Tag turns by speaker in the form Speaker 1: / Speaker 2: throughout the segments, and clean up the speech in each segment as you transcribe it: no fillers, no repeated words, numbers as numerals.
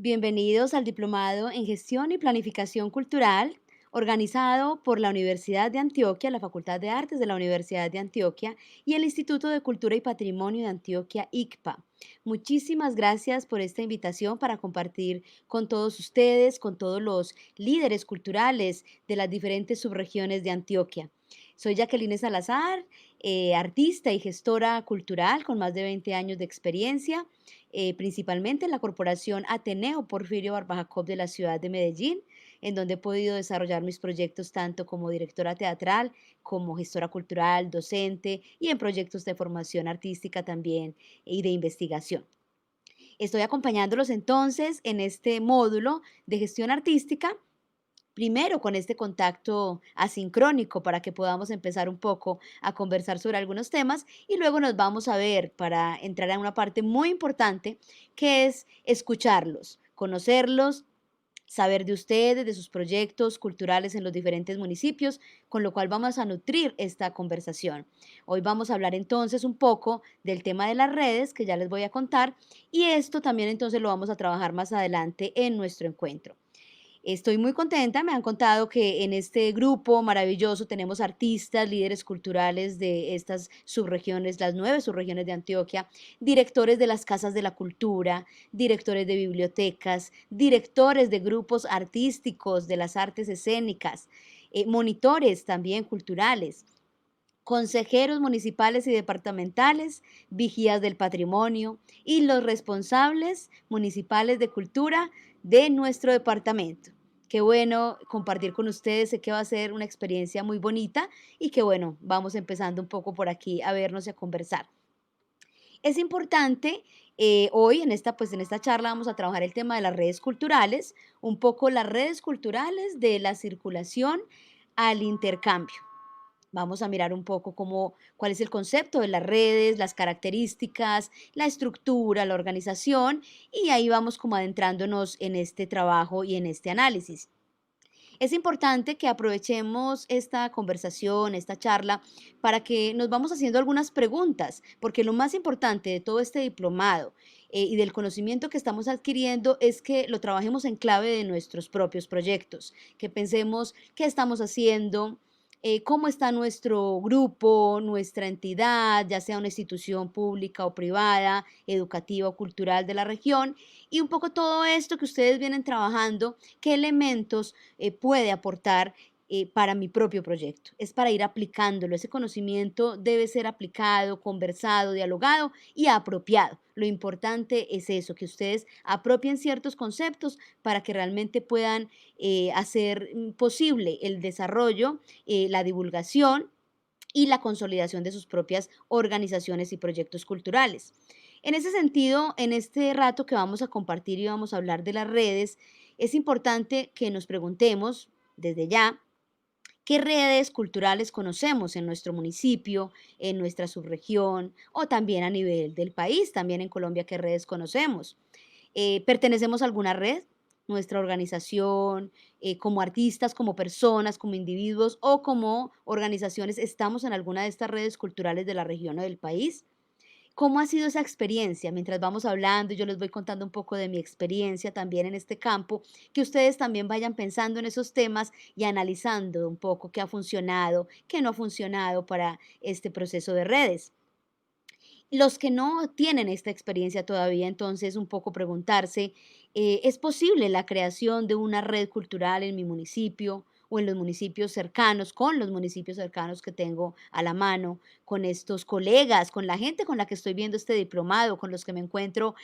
Speaker 1: Bienvenidos al Diplomado en Gestión y Planificación Cultural, organizado por la Universidad de Antioquia, la Facultad de Artes de la Universidad de Antioquia y el Instituto de Cultura y Patrimonio de Antioquia, ICPA. Muchísimas gracias por esta invitación para compartir con todos ustedes, con todos los líderes culturales de las diferentes subregiones de Antioquia. Soy Jacqueline Salazar, artista y gestora cultural con más de 20 años de experiencia, principalmente en la corporación Ateneo Porfirio Barba de la ciudad de Medellín, en donde he podido desarrollar mis proyectos tanto como directora teatral, como gestora cultural, docente y en proyectos de formación artística también y de investigación. Estoy acompañándolos entonces en este módulo de gestión artística. Primero con este contacto asincrónico para que podamos empezar un poco a conversar sobre algunos temas y luego nos vamos a ver para entrar a una parte muy importante que es escucharlos, conocerlos, saber de ustedes, de sus proyectos culturales en los diferentes municipios, con lo cual vamos a nutrir esta conversación. Hoy vamos a hablar entonces un poco del tema de las redes, que ya les voy a contar, y esto también entonces lo vamos a trabajar más adelante en nuestro encuentro. Estoy muy contenta, me han contado que en este grupo maravilloso tenemos artistas, líderes culturales de estas subregiones, las 9 subregiones de Antioquia, directores de las casas de la cultura, directores de bibliotecas, directores de grupos artísticos de las artes escénicas, monitores también culturales, consejeros municipales y departamentales, vigías del patrimonio y los responsables municipales de cultura de nuestro departamento. Qué bueno compartir con ustedes, sé que va a ser una experiencia muy bonita y que bueno, vamos empezando un poco por aquí a vernos y a conversar. Es importante, hoy en esta charla vamos a trabajar el tema de las redes culturales, un poco las redes culturales de la circulación al intercambio. Vamos a mirar un poco cuál es el concepto de las redes, las características, la estructura, la organización, y ahí vamos como adentrándonos en este trabajo y en este análisis. Es importante que aprovechemos esta conversación, esta charla, para que nos vamos haciendo algunas preguntas, porque lo más importante de todo este diplomado y del conocimiento que estamos adquiriendo es que lo trabajemos en clave de nuestros propios proyectos, que pensemos qué estamos haciendo, cómo está nuestro grupo, nuestra entidad, ya sea una institución pública o privada, educativa o cultural de la región, y un poco todo esto que ustedes vienen trabajando, qué elementos puede aportar para mi propio proyecto. Es para ir aplicándolo. Ese conocimiento debe ser aplicado, conversado, dialogado y apropiado. Lo importante es eso, que ustedes apropien ciertos conceptos para que realmente puedan hacer posible el desarrollo, la divulgación y la consolidación de sus propias organizaciones y proyectos culturales. En ese sentido, en este rato que vamos a compartir y vamos a hablar de las redes, es importante que nos preguntemos desde ya qué redes culturales conocemos en nuestro municipio, en nuestra subregión o también a nivel del país, también en Colombia, qué redes conocemos. ¿Pertenecemos a alguna red? Nuestra organización, como artistas, como personas, como individuos o como organizaciones, ¿estamos en alguna de estas redes culturales de la región o del país? ¿Cómo ha sido esa experiencia? Mientras vamos hablando, yo les voy contando un poco de mi experiencia también en este campo, que ustedes también vayan pensando en esos temas y analizando un poco qué ha funcionado, qué no ha funcionado para este proceso de redes. Los que no tienen esta experiencia todavía, entonces un poco preguntarse, ¿es posible la creación de una red cultural en mi municipio o en los municipios cercanos, con los municipios cercanos que tengo a la mano, con estos colegas, con la gente con la que estoy viendo este diplomado, con los que me encuentro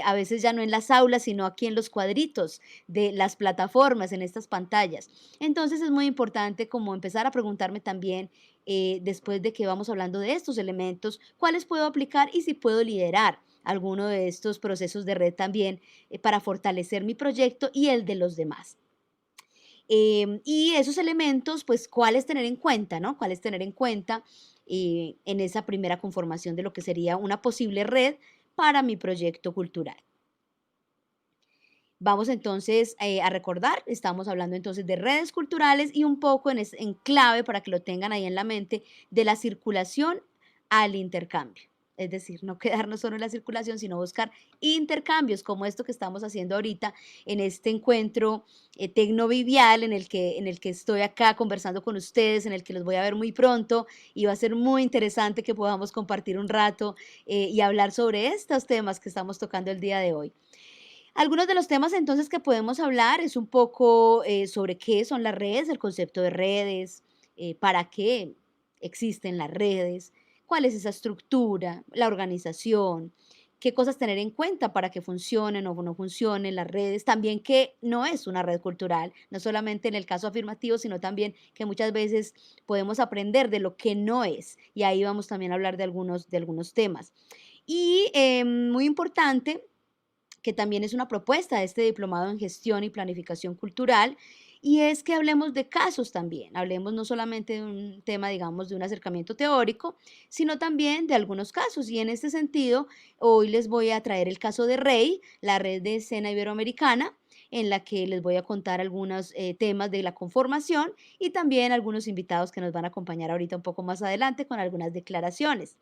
Speaker 1: a veces ya no en las aulas, sino aquí en los cuadritos de las plataformas, en estas pantallas? Entonces es muy importante como empezar a preguntarme también después de que vamos hablando de estos elementos, cuáles puedo aplicar y si puedo liderar alguno de estos procesos de red también para fortalecer mi proyecto y el de los demás. Y esos elementos, pues, cuáles tener en cuenta, ¿no? Cuáles tener en cuenta en esa primera conformación de lo que sería una posible red para mi proyecto cultural. Vamos entonces a recordar, estamos hablando entonces de redes culturales y un poco en clave para que lo tengan ahí en la mente de la circulación al intercambio. es decir, no quedarnos solo en la circulación, sino buscar intercambios como esto que estamos haciendo ahorita en este encuentro tecnovivial en el que estoy acá conversando con ustedes, en el que los voy a ver muy pronto y va a ser muy interesante que podamos compartir un rato y hablar sobre estos temas que estamos tocando el día de hoy. Algunos de los temas entonces que podemos hablar es un poco sobre qué son las redes, el concepto de redes, para qué existen las redes, cuál es esa estructura, la organización, qué cosas tener en cuenta para que funcionen o no funcionen las redes, también qué no es una red cultural, no solamente en el caso afirmativo, sino también que muchas veces podemos aprender de lo que no es, y ahí vamos también a hablar de algunos temas. Y muy importante, que también es una propuesta de este diplomado en gestión y planificación cultural, y es que hablemos de casos también, hablemos no solamente de un tema, digamos, de un acercamiento teórico, sino también de algunos casos. Y en este sentido, hoy les voy a traer el caso de REI, la red de escena iberoamericana, en la que les voy a contar algunos temas de la conformación y también algunos invitados que nos van a acompañar ahorita un poco más adelante con algunas declaraciones.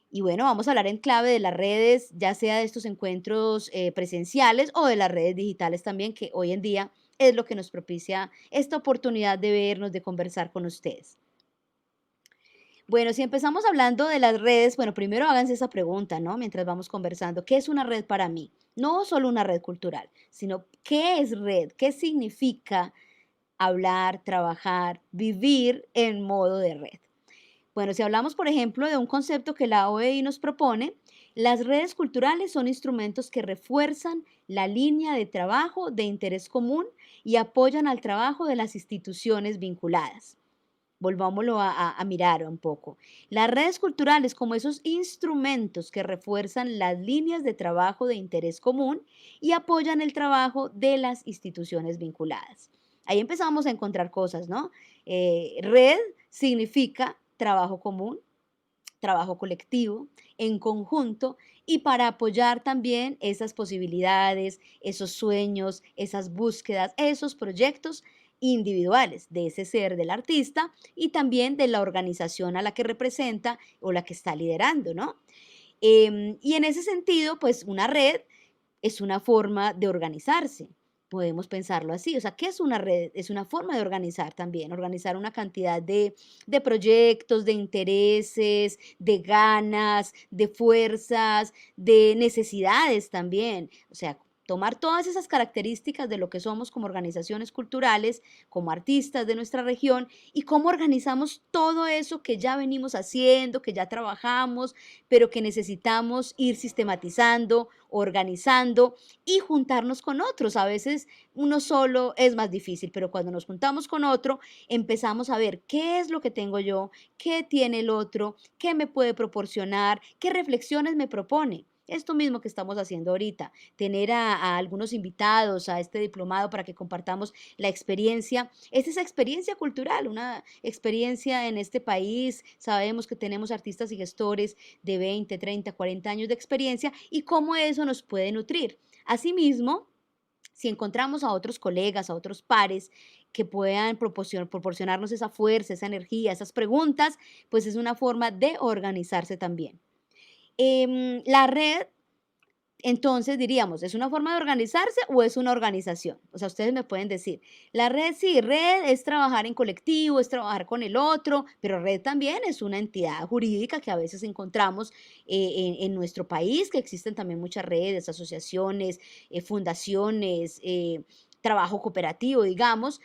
Speaker 1: Y bueno, vamos a hablar en clave de las redes, ya sea de estos encuentros presenciales o de las redes digitales también, que hoy en día es lo que nos propicia esta oportunidad de vernos, de conversar con ustedes. Bueno, si empezamos hablando de las redes, bueno, primero háganse esa pregunta, ¿no? Mientras vamos conversando, ¿qué es una red para mí? No solo una red cultural, sino ¿qué es red? ¿Qué significa hablar, trabajar, vivir en modo de red? Bueno, si hablamos, por ejemplo, de un concepto que la OEI nos propone, las redes culturales son instrumentos que refuerzan la línea de trabajo de interés común y apoyan al trabajo de las instituciones vinculadas. Volvámoslo a mirar un poco. Las redes culturales como esos instrumentos que refuerzan las líneas de trabajo de interés común y apoyan el trabajo de las instituciones vinculadas. Ahí empezamos a encontrar cosas, ¿no? Red significa trabajo común, trabajo colectivo, en conjunto y para apoyar también esas posibilidades, esos sueños, esas búsquedas, esos proyectos individuales de ese ser del artista y también de la organización a la que representa o la que está liderando, ¿no? Y en ese sentido, pues una red es una forma de organizarse. Podemos pensarlo así. O sea, ¿qué es una red? Es una forma de organizar también, organizar una cantidad de proyectos, de intereses, de ganas, de fuerzas, de necesidades también. O sea, tomar todas esas características de lo que somos como organizaciones culturales, como artistas de nuestra región y cómo organizamos todo eso que ya venimos haciendo, que ya trabajamos, pero que necesitamos ir sistematizando, organizando y juntarnos con otros. A veces uno solo es más difícil, pero cuando nos juntamos con otro, empezamos a ver qué es lo que tengo yo, qué tiene el otro, qué me puede proporcionar, qué reflexiones me propone. Esto mismo que estamos haciendo ahorita, tener a algunos invitados a este diplomado para que compartamos la experiencia, es esa experiencia cultural, una experiencia en este país. Sabemos que tenemos artistas y gestores de 20, 30, 40 años de experiencia y cómo eso nos puede nutrir. Asimismo, si encontramos a otros colegas, a otros pares que puedan proporcionarnos esa fuerza, esa energía, esas preguntas, pues es una forma de organizarse también. La red entonces diríamos, ¿es una forma de organizarse o es una organización? O sea, ustedes me pueden decir, la red sí, red es trabajar en colectivo, es trabajar con el otro, pero red también es una entidad jurídica que a veces encontramos en nuestro país, que existen también muchas redes, asociaciones, fundaciones, trabajo cooperativo, digamos.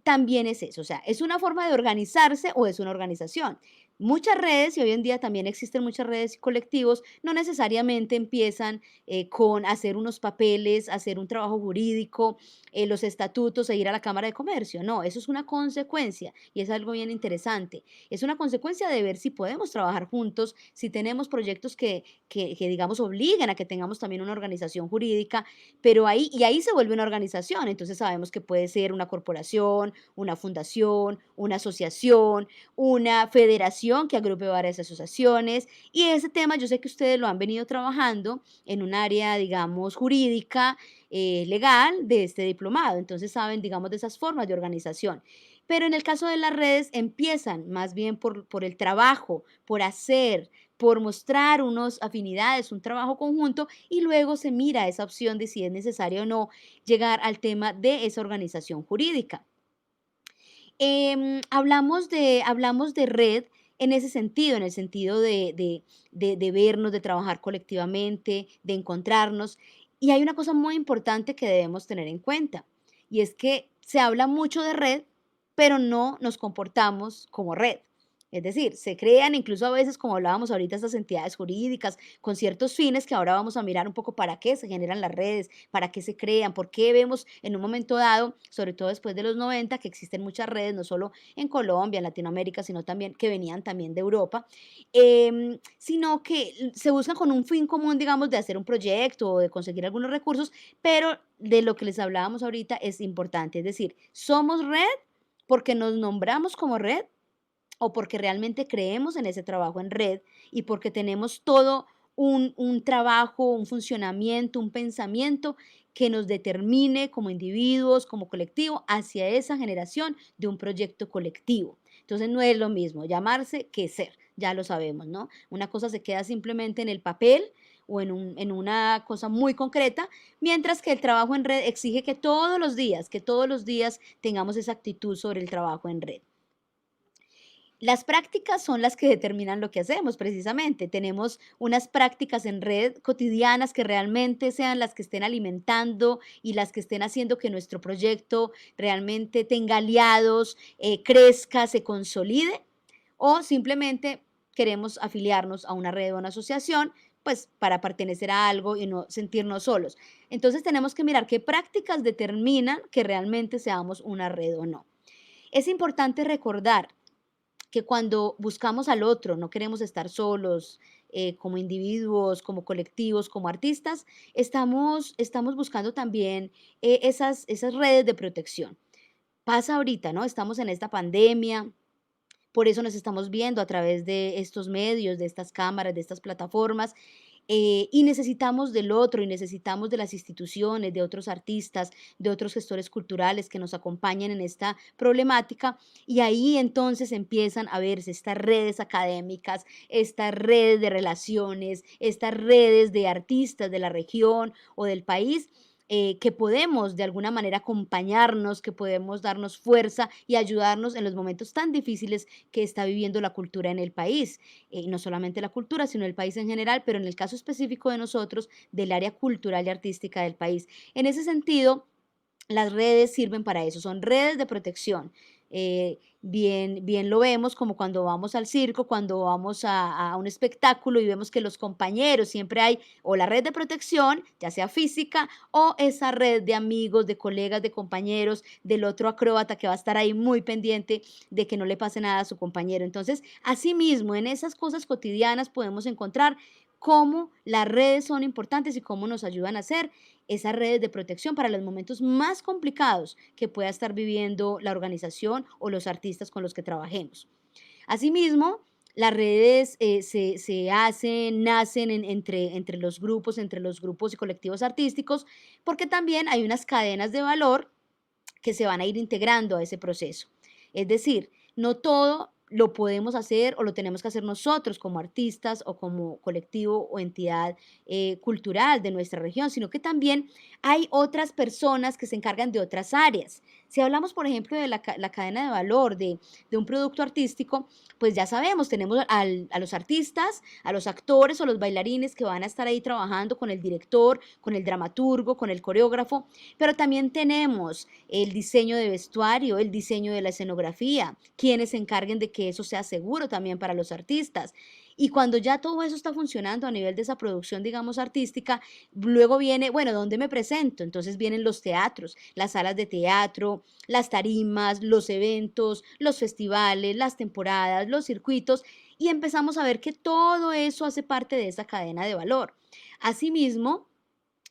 Speaker 1: También es eso, o sea, ¿es una forma de organizarse o es una organización? Muchas redes, y hoy en día también existen muchas redes y colectivos, no necesariamente empiezan con hacer unos papeles, hacer un trabajo jurídico, los estatutos e ir a la Cámara de Comercio. No, eso es una consecuencia y es algo bien interesante. Es una consecuencia de ver si podemos trabajar juntos, si tenemos proyectos que digamos, obliguen a que tengamos también una organización jurídica, pero ahí se vuelve una organización. Entonces sabemos que puede ser una corporación, una fundación, una asociación, una federación que agrupe varias asociaciones. Y ese tema yo sé que ustedes lo han venido trabajando en un área, digamos, jurídica, legal de este diplomado. Entonces saben, digamos, de esas formas de organización. Pero en el caso de las redes empiezan más bien por el trabajo, por hacer, por mostrar unas afinidades, un trabajo conjunto y luego se mira esa opción de si es necesario o no llegar al tema de esa organización jurídica. Hablamos de red en ese sentido, en el sentido de vernos, de trabajar colectivamente, de encontrarnos. Y hay una cosa muy importante que debemos tener en cuenta, y es que se habla mucho de red, pero no nos comportamos como red. Es decir, se crean incluso a veces, como hablábamos ahorita, estas entidades jurídicas con ciertos fines que ahora vamos a mirar un poco para qué se generan las redes, para qué se crean, por qué vemos en un momento dado, sobre todo después de los 90, que existen muchas redes, no solo en Colombia, en Latinoamérica, sino también que venían también de Europa, sino que se buscan con un fin común, digamos, de hacer un proyecto o de conseguir algunos recursos, pero de lo que les hablábamos ahorita es importante, es decir, somos red porque nos nombramos como red o porque realmente creemos en ese trabajo en red y porque tenemos todo un trabajo, un funcionamiento, un pensamiento que nos determine como individuos, como colectivo, hacia esa generación de un proyecto colectivo. Entonces no es lo mismo llamarse que ser, ya lo sabemos, ¿no? Una cosa se queda simplemente en el papel o en una cosa muy concreta, mientras que el trabajo en red exige que todos los días tengamos esa actitud sobre el trabajo en red. Las prácticas son las que determinan lo que hacemos, precisamente. Tenemos unas prácticas en red cotidianas que realmente sean las que estén alimentando y las que estén haciendo que nuestro proyecto realmente tenga aliados, crezca, se consolide, o simplemente queremos afiliarnos a una red o una asociación, pues para pertenecer a algo y no sentirnos solos. Entonces tenemos que mirar qué prácticas determinan que realmente seamos una red o no. Es importante recordar que cuando buscamos al otro, no queremos estar solos, como individuos, como colectivos, como artistas, estamos buscando también esas redes de protección. Pasa ahorita, ¿no? Estamos en esta pandemia, por eso nos estamos viendo a través de estos medios, de estas cámaras, de estas plataformas, y necesitamos del otro, y necesitamos de las instituciones, de otros artistas, de otros gestores culturales que nos acompañen en esta problemática. Y ahí entonces empiezan a verse estas redes académicas, estas redes de relaciones, estas redes de artistas de la región o del país, que podemos de alguna manera acompañarnos, que podemos darnos fuerza y ayudarnos en los momentos tan difíciles que está viviendo la cultura en el país. No solamente la cultura, sino el país en general, pero en el caso específico de nosotros, del área cultural y artística del país. En ese sentido, las redes sirven para eso, son redes de protección. Bien lo vemos como cuando vamos al circo, cuando vamos a un espectáculo y vemos que los compañeros siempre hay o la red de protección, ya sea física, o esa red de amigos, de colegas, de compañeros, del otro acróbata que va a estar ahí muy pendiente de que no le pase nada a su compañero. Entonces, asimismo, en esas cosas cotidianas podemos encontrar cómo las redes son importantes y cómo nos ayudan a hacer esas redes de protección para los momentos más complicados que pueda estar viviendo la organización o los artistas con los que trabajemos. Asimismo, las redes se hacen, nacen entre los grupos y colectivos artísticos, porque también hay unas cadenas de valor que se van a ir integrando a ese proceso. Es decir, no todo lo podemos hacer o lo tenemos que hacer nosotros como artistas o como colectivo o entidad cultural de nuestra región, sino que también hay otras personas que se encargan de otras áreas. Si hablamos, por ejemplo, de la cadena de valor de un producto artístico, pues ya sabemos, tenemos a los artistas, a los actores o los bailarines que van a estar ahí trabajando con el director, con el dramaturgo, con el coreógrafo, pero también tenemos el diseño de vestuario, el diseño de la escenografía, quienes se encarguen de que eso sea seguro también para los artistas. Y cuando ya todo eso está funcionando a nivel de esa producción, digamos, artística, luego viene, bueno, ¿dónde me presento? Entonces vienen los teatros, las salas de teatro, las tarimas, los eventos, los festivales, las temporadas, los circuitos, y empezamos a ver que todo eso hace parte de esa cadena de valor. Asimismo,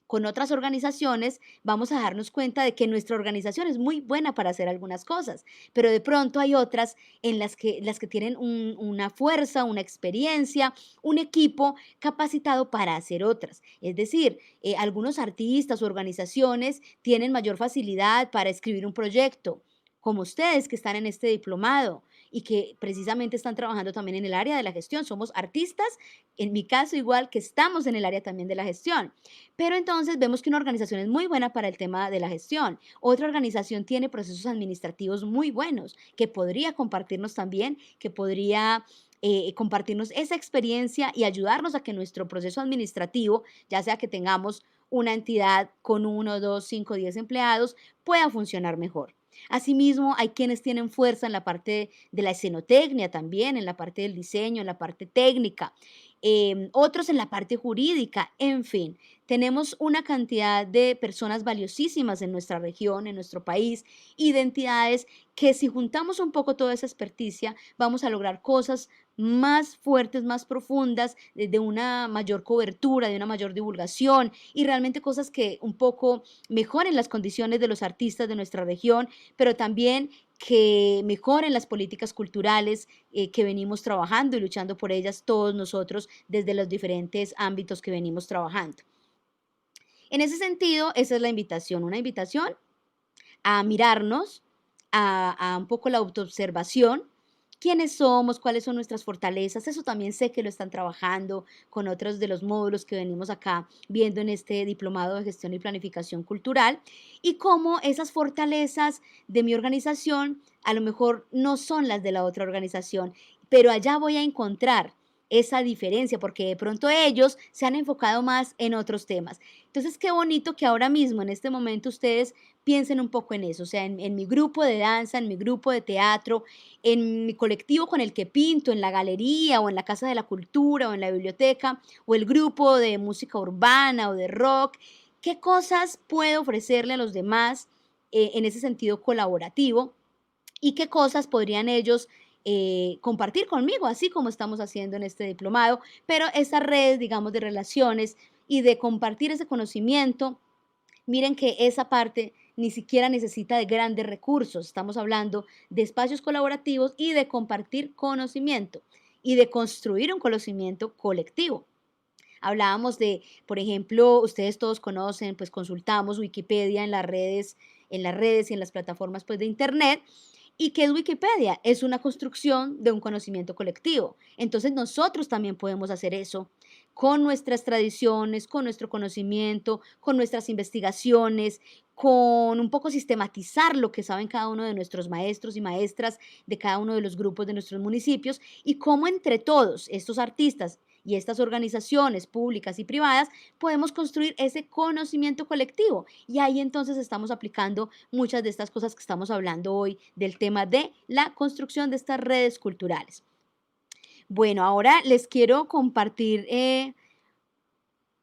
Speaker 1: con otras organizaciones, vamos a darnos cuenta de que nuestra organización es muy buena para hacer algunas cosas, pero de pronto hay otras en las que tienen una fuerza, una experiencia, un equipo capacitado para hacer otras. Es decir, algunos artistas o organizaciones tienen mayor facilidad para escribir un proyecto, como ustedes que están en este diplomado. y que precisamente están trabajando también en el área de la gestión. Somos artistas, en mi caso igual que estamos en el área también de la gestión. Pero entonces vemos que una organización es muy buena para el tema de la gestión. Otra organización tiene procesos administrativos muy buenos, que podría compartirnos también, que podría compartirnos esa experiencia y ayudarnos a que nuestro proceso administrativo, ya sea que tengamos una entidad con uno, dos, cinco, 10 empleados, pueda funcionar mejor. Asimismo, hay quienes tienen fuerza en la parte de la escenotecnia también, en la parte del diseño, en la parte técnica, otros en la parte jurídica, en fin, tenemos una cantidad de personas valiosísimas en nuestra región, en nuestro país, identidades que si juntamos un poco toda esa experticia, vamos a lograr cosas más fuertes, más profundas, de una mayor cobertura, de una mayor divulgación y realmente cosas que un poco mejoren las condiciones de los artistas de nuestra región, pero también que mejoren las políticas culturales que venimos trabajando y luchando por ellas todos nosotros desde los diferentes ámbitos que venimos trabajando. En ese sentido, esa es la invitación, una invitación a mirarnos, a un poco la autoobservación, quiénes somos, cuáles son nuestras fortalezas. Eso también sé que lo están trabajando con otros de los módulos que venimos acá viendo en este diplomado de gestión y planificación cultural y cómo esas fortalezas de mi organización a lo mejor no son las de la otra organización, pero allá voy a encontrar esa diferencia porque de pronto ellos se han enfocado más en otros temas. Entonces, qué bonito que ahora mismo, en este momento, ustedes piensen un poco en eso, o sea, en mi grupo de danza, en mi grupo de teatro, en mi colectivo con el que pinto, en la galería o en la Casa de la Cultura o en la biblioteca, o el grupo de música urbana o de rock, ¿qué cosas puedo ofrecerle a los demás en ese sentido colaborativo? ¿Y qué cosas podrían ellos compartir conmigo, así como estamos haciendo en este diplomado? Pero esa red, digamos, de relaciones y de compartir ese conocimiento. Miren que esa parte ni siquiera necesita de grandes recursos. Estamos hablando de espacios colaborativos y de compartir conocimiento y de construir un conocimiento colectivo. Hablábamos de, por ejemplo, ustedes todos conocen, pues consultamos Wikipedia en las redes y en las plataformas pues de internet. ¿Y qué es Wikipedia? Es una construcción de un conocimiento colectivo. Entonces nosotros también podemos hacer eso con nuestras tradiciones, con nuestro conocimiento, con nuestras investigaciones, con un poco sistematizar lo que saben cada uno de nuestros maestros y maestras de cada uno de los grupos de nuestros municipios y cómo entre todos estos artistas y estas organizaciones públicas y privadas podemos construir ese conocimiento colectivo. Y ahí entonces estamos aplicando muchas de estas cosas que estamos hablando hoy del tema de la construcción de estas redes culturales. Bueno, ahora les quiero compartir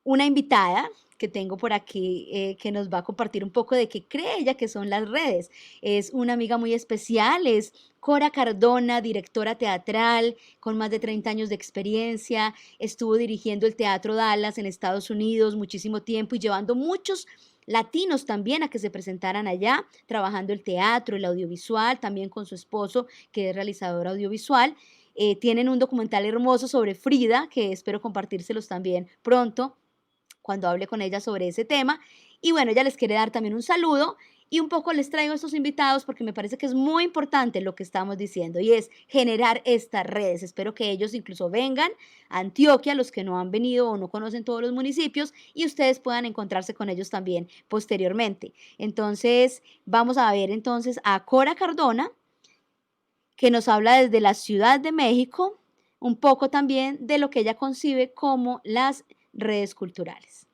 Speaker 1: una invitada que tengo por aquí que nos va a compartir un poco de qué cree ella que son las redes. Es una amiga muy especial, es Cora Cardona, directora teatral con más de 30 años de experiencia. Estuvo dirigiendo el Teatro Dallas en Estados Unidos muchísimo tiempo y llevando muchos latinos también a que se presentaran allá, trabajando el teatro, el audiovisual, también con su esposo, que es realizador audiovisual. Tienen un documental hermoso sobre Frida, que espero compartírselos también pronto cuando hable con ella sobre ese tema. Y bueno, ella les quiere dar también un saludo y un poco les traigo a estos invitados porque me parece que es muy importante lo que estamos diciendo y es generar estas redes. Espero que ellos incluso vengan a Antioquia, los que no han venido o no conocen todos los municipios y ustedes puedan encontrarse con ellos también posteriormente. Entonces, vamos a ver entonces a Cora Cardona, que nos habla desde la Ciudad de México, un poco también de lo que ella concibe como las redes culturales.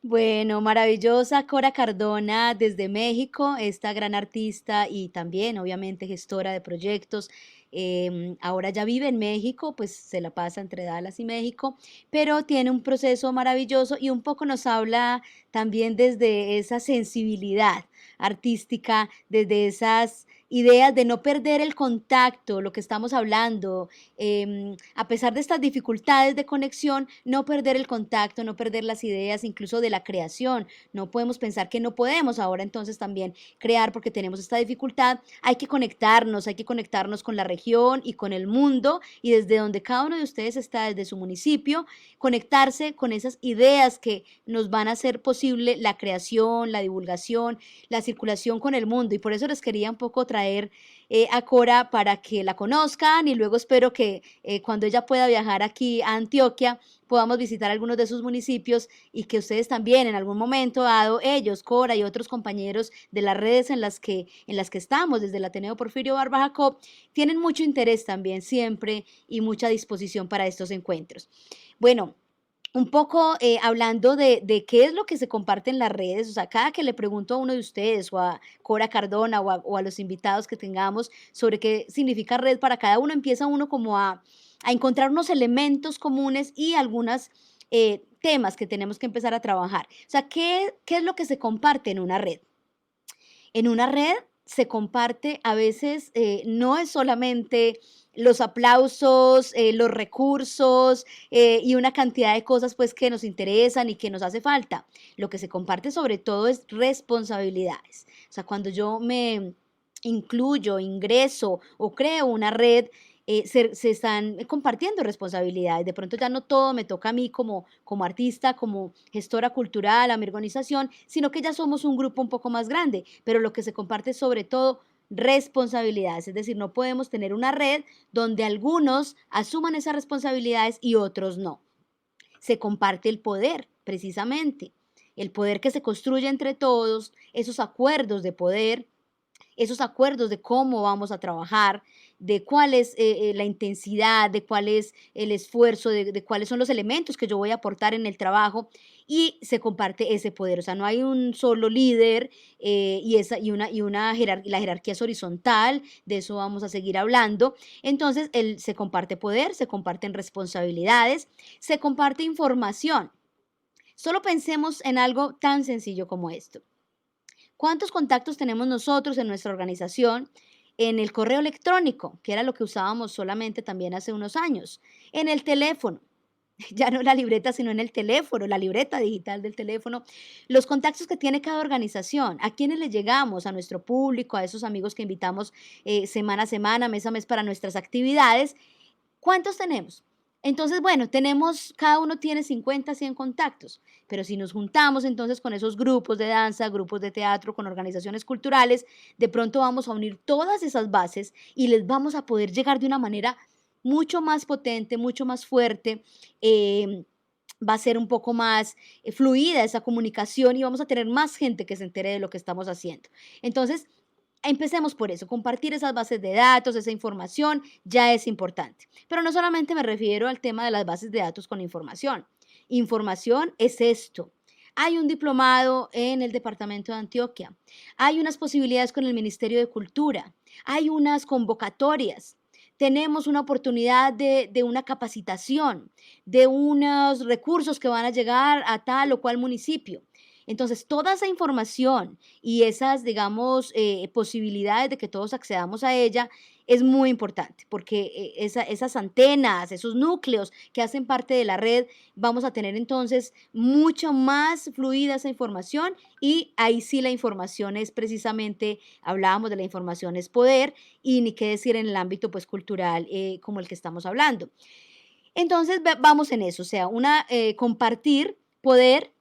Speaker 1: Bueno, maravillosa Cora Cardona desde México, esta gran artista y también obviamente gestora de proyectos. Ahora ya vive en México, pues se la pasa entre Dallas y México, pero tiene un proceso maravilloso y un poco nos habla también desde esa sensibilidad artística, desde esas ideas de no perder el contacto, lo que estamos hablando, a pesar de estas dificultades de conexión, no perder el contacto, no perder las ideas, incluso de la creación. No podemos pensar que no podemos ahora entonces también crear porque tenemos esta dificultad. Hay que conectarnos con la región y con el mundo y desde donde cada uno de ustedes está, desde su municipio, conectarse con esas ideas que nos van a hacer posible la creación, la divulgación, la circulación con el mundo. Y por eso les quería un poco traer a Cora para que la conozcan y luego espero que cuando ella pueda viajar aquí a Antioquia podamos visitar algunos de sus municipios y que ustedes también en algún momento dado, ellos, Cora y otros compañeros de las redes en las que estamos, desde el Ateneo Porfirio Barba Jacob, tienen mucho interés también siempre y mucha disposición para estos encuentros. Bueno, un poco hablando de qué es lo que se comparte en las redes, o sea, cada que le pregunto a uno de ustedes o a Cora Cardona o a los invitados que tengamos sobre qué significa red para cada uno, empieza uno como a encontrar unos elementos comunes y algunos temas que tenemos que empezar a trabajar. O sea, ¿qué es lo que se comparte en una red? En una red se comparte a veces, no es solamente los aplausos, los recursos y una cantidad de cosas pues que nos interesan y que nos hace falta. Lo que se comparte sobre todo es responsabilidades. O sea, cuando yo me incluyo, ingreso o creo una red, se están compartiendo responsabilidades. De pronto ya no todo me toca a mí como artista, como gestora cultural, a mi organización, sino que ya somos un grupo un poco más grande, pero lo que se comparte es sobre todo responsabilidades, es decir, no podemos tener una red donde algunos asuman esas responsabilidades y otros no. Se comparte el poder, precisamente, el poder que se construye entre todos, esos acuerdos de poder, esos acuerdos de cómo vamos a trabajar, de cuál es la intensidad, de cuál es el esfuerzo, de cuáles son los elementos que yo voy a aportar en el trabajo y se comparte ese poder. O sea, no hay un solo líder la jerarquía es horizontal, de eso vamos a seguir hablando. Entonces, se comparte poder, se comparten responsabilidades, se comparte información. Solo pensemos en algo tan sencillo como esto. ¿Cuántos contactos tenemos nosotros en nuestra organización? En el correo electrónico, que era lo que usábamos solamente también hace unos años. En el teléfono, ya no la libreta, sino en el teléfono, la libreta digital del teléfono. Los contactos que tiene cada organización, a quiénes le llegamos, a nuestro público, a esos amigos que invitamos semana a semana, mes a mes para nuestras actividades. ¿Cuántos tenemos? Entonces, bueno, cada uno tiene 50, 100 contactos, pero si nos juntamos entonces con esos grupos de danza, grupos de teatro, con organizaciones culturales, de pronto vamos a unir todas esas bases y les vamos a poder llegar de una manera mucho más potente, mucho más fuerte. eh, Va a ser un poco más fluida esa comunicación y vamos a tener más gente que se entere de lo que estamos haciendo. Entonces, empecemos por eso, compartir esas bases de datos, esa información ya es importante. Pero no solamente me refiero al tema de las bases de datos con información. Información es esto. Hay un diplomado en el departamento de Antioquia. Hay unas posibilidades con el Ministerio de Cultura. Hay unas convocatorias. Tenemos una oportunidad de una capacitación, de unos recursos que van a llegar a tal o cual municipio. Entonces, toda esa información y esas, digamos, posibilidades de que todos accedamos a ella es muy importante, porque esas antenas, esos núcleos que hacen parte de la red, vamos a tener entonces mucho más fluida esa información y ahí sí la información es precisamente, hablábamos de la información es poder y ni qué decir en el ámbito pues cultural como el que estamos hablando. Entonces, vamos en eso, o sea, compartir poder,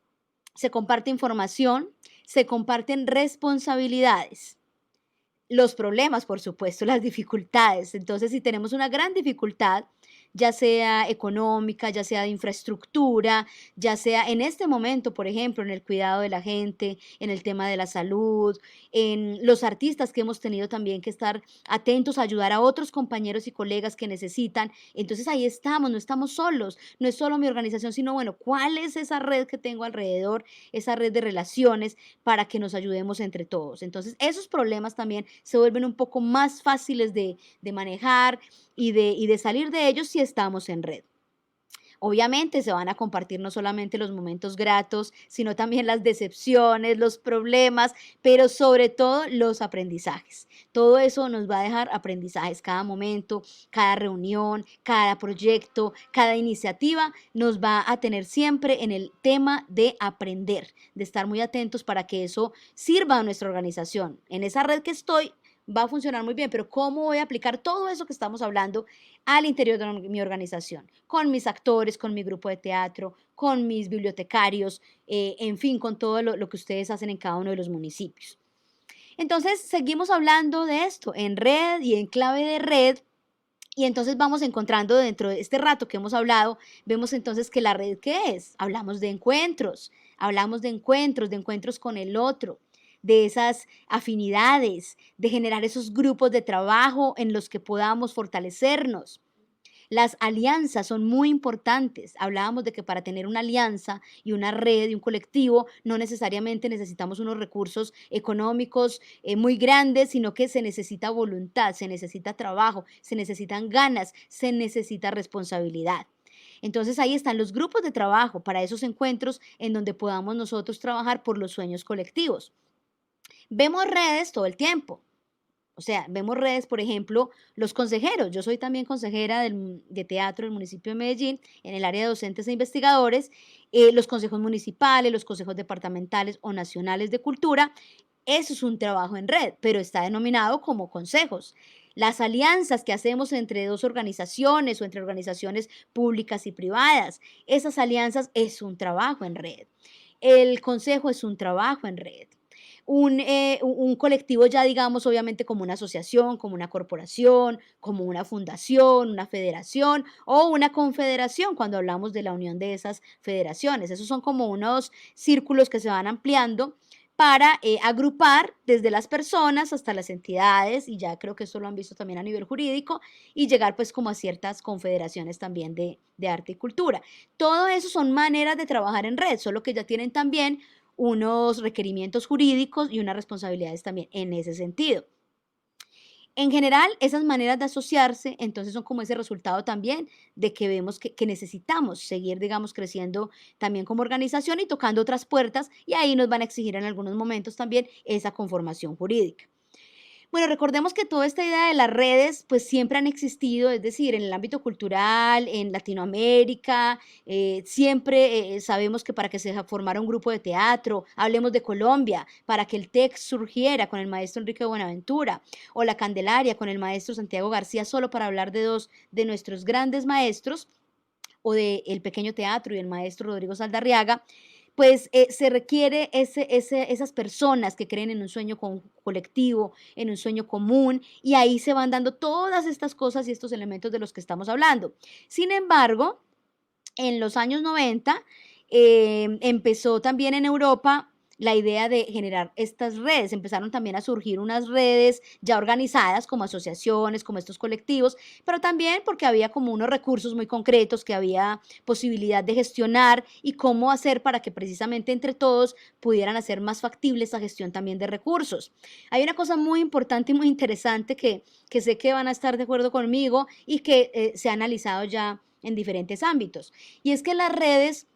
Speaker 1: se comparte información, se comparten responsabilidades. Los problemas, por supuesto, las dificultades. Entonces, si tenemos una gran dificultad, ya sea económica, ya sea de infraestructura, ya sea en este momento, por ejemplo, en el cuidado de la gente, en el tema de la salud, en los artistas que hemos tenido también que estar atentos a ayudar a otros compañeros y colegas que necesitan. Entonces ahí estamos, no estamos solos, no es solo mi organización, sino bueno, ¿cuál es esa red que tengo alrededor, esa red de relaciones para que nos ayudemos entre todos? Entonces esos problemas también se vuelven un poco más fáciles de manejar y de salir de ellos si estamos en red. Obviamente se van a compartir no solamente los momentos gratos, sino también las decepciones, los problemas, pero sobre todo los aprendizajes. Todo eso nos va a dejar aprendizajes cada momento, cada reunión, cada proyecto, cada iniciativa nos va a tener siempre en el tema de aprender, de estar muy atentos para que eso sirva a nuestra organización. En esa red que estoy va a funcionar muy bien, pero ¿cómo voy a aplicar todo eso que estamos hablando al interior de mi organización? Con mis actores, con mi grupo de teatro, con mis bibliotecarios, en fin, con todo lo que ustedes hacen en cada uno de los municipios. Entonces, seguimos hablando de esto en red y en clave de red. Y entonces vamos encontrando dentro de este rato que hemos hablado, vemos entonces que la red, ¿qué es? Hablamos de encuentros con el otro, de esas afinidades, de generar esos grupos de trabajo en los que podamos fortalecernos. Las alianzas son muy importantes. Hablábamos de que para tener una alianza y una red y un colectivo no necesariamente necesitamos unos recursos económicos muy grandes, sino que se necesita voluntad, se necesita trabajo, se necesitan ganas, se necesita responsabilidad. Entonces ahí están los grupos de trabajo para esos encuentros en donde podamos nosotros trabajar por los sueños colectivos. Vemos redes todo el tiempo. O sea, vemos redes, por ejemplo, los consejeros. Yo soy también consejera de teatro del municipio de Medellín, en el área de docentes e investigadores, los consejos municipales, los consejos departamentales o nacionales de cultura. Eso es un trabajo en red, pero está denominado como consejos. Las alianzas que hacemos entre dos organizaciones o entre organizaciones públicas y privadas, esas alianzas es un trabajo en red. El consejo es un trabajo en red. Un colectivo ya, digamos, obviamente como una asociación, como una corporación, como una fundación, una federación o una confederación, cuando hablamos de la unión de esas federaciones. Esos son como unos círculos que se van ampliando para agrupar desde las personas hasta las entidades, y ya creo que eso lo han visto también a nivel jurídico, y llegar pues como a ciertas confederaciones también de arte y cultura. Todo eso son maneras de trabajar en red, solo que ya tienen también unos requerimientos jurídicos y unas responsabilidades también en ese sentido. En general, esas maneras de asociarse, entonces son como ese resultado también de que vemos que necesitamos seguir, digamos, creciendo también como organización y tocando otras puertas, y ahí nos van a exigir en algunos momentos también esa conformación jurídica. Bueno, recordemos que toda esta idea de las redes, pues siempre han existido, es decir, en el ámbito cultural, en Latinoamérica, siempre sabemos que para que se formara un grupo de teatro, hablemos de Colombia, para que el TEC surgiera con el maestro Enrique Buenaventura, o la Candelaria con el maestro Santiago García, solo para hablar de dos de nuestros grandes maestros, o de El Pequeño Teatro y el maestro Rodrigo Saldarriaga, pues se requiere esas personas que creen en un sueño colectivo, en un sueño común, y ahí se van dando todas estas cosas y estos elementos de los que estamos hablando. Sin embargo, en los años 90 empezó también en Europa la idea de generar estas redes. Empezaron también a surgir unas redes ya organizadas como asociaciones, como estos colectivos, pero también porque había como unos recursos muy concretos que había posibilidad de gestionar y cómo hacer para que precisamente entre todos pudieran hacer más factible esa gestión también de recursos. Hay una cosa muy importante y muy interesante que sé que van a estar de acuerdo conmigo y que se ha analizado ya en diferentes ámbitos. Y es que las redes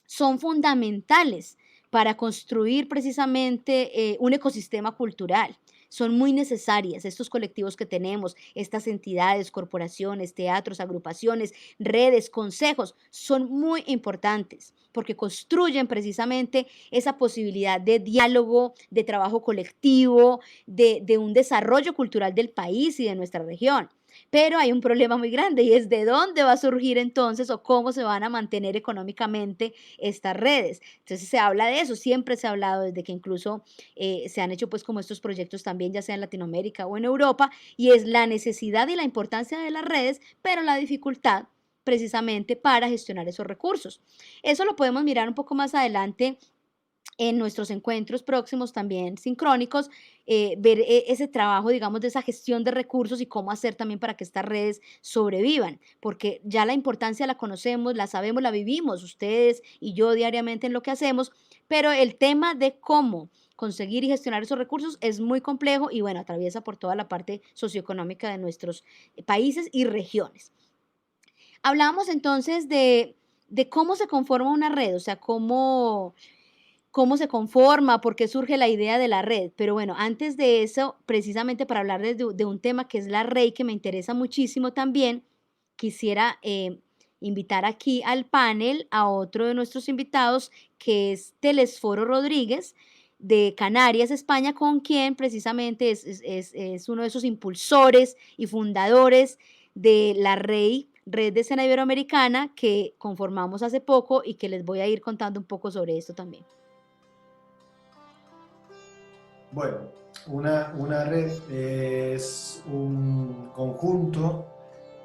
Speaker 1: son fundamentales para construir precisamente un ecosistema cultural. Son muy necesarias estos colectivos que tenemos, estas entidades, corporaciones, teatros, agrupaciones, redes, consejos, son muy importantes porque construyen precisamente esa posibilidad de diálogo, de trabajo colectivo, de un desarrollo cultural del país y de nuestra región. Pero hay un problema muy grande y es de dónde va a surgir entonces o cómo se van a mantener económicamente estas redes. Entonces se habla de eso, siempre se ha hablado desde que incluso se han hecho pues como estos proyectos también, ya sea en Latinoamérica o en Europa, y es la necesidad y la importancia de las redes, pero la dificultad precisamente para gestionar esos recursos. Eso lo podemos mirar un poco más adelante en nuestros encuentros próximos también sincrónicos, ver ese trabajo, digamos, de esa gestión de recursos y cómo hacer también para que estas redes sobrevivan, porque ya la importancia la conocemos, la sabemos, la vivimos ustedes y yo diariamente en lo que hacemos, pero el tema de cómo conseguir y gestionar esos recursos es muy complejo y bueno, atraviesa por toda la parte socioeconómica de nuestros países y regiones. Hablábamos entonces de cómo se conforma una red, o sea, cómo se conforma, por qué surge la idea de la red. Pero bueno, antes de eso, precisamente para hablar de un tema que es la red, que me interesa muchísimo también, quisiera invitar aquí al panel a otro de nuestros invitados, que es Telesforo Rodríguez, de Canarias, España, con quien precisamente es uno de esos impulsores y fundadores de la Red de Escena Iberoamericana, que conformamos hace poco y que les voy a ir contando un poco sobre esto también.
Speaker 2: Bueno, una red es un conjunto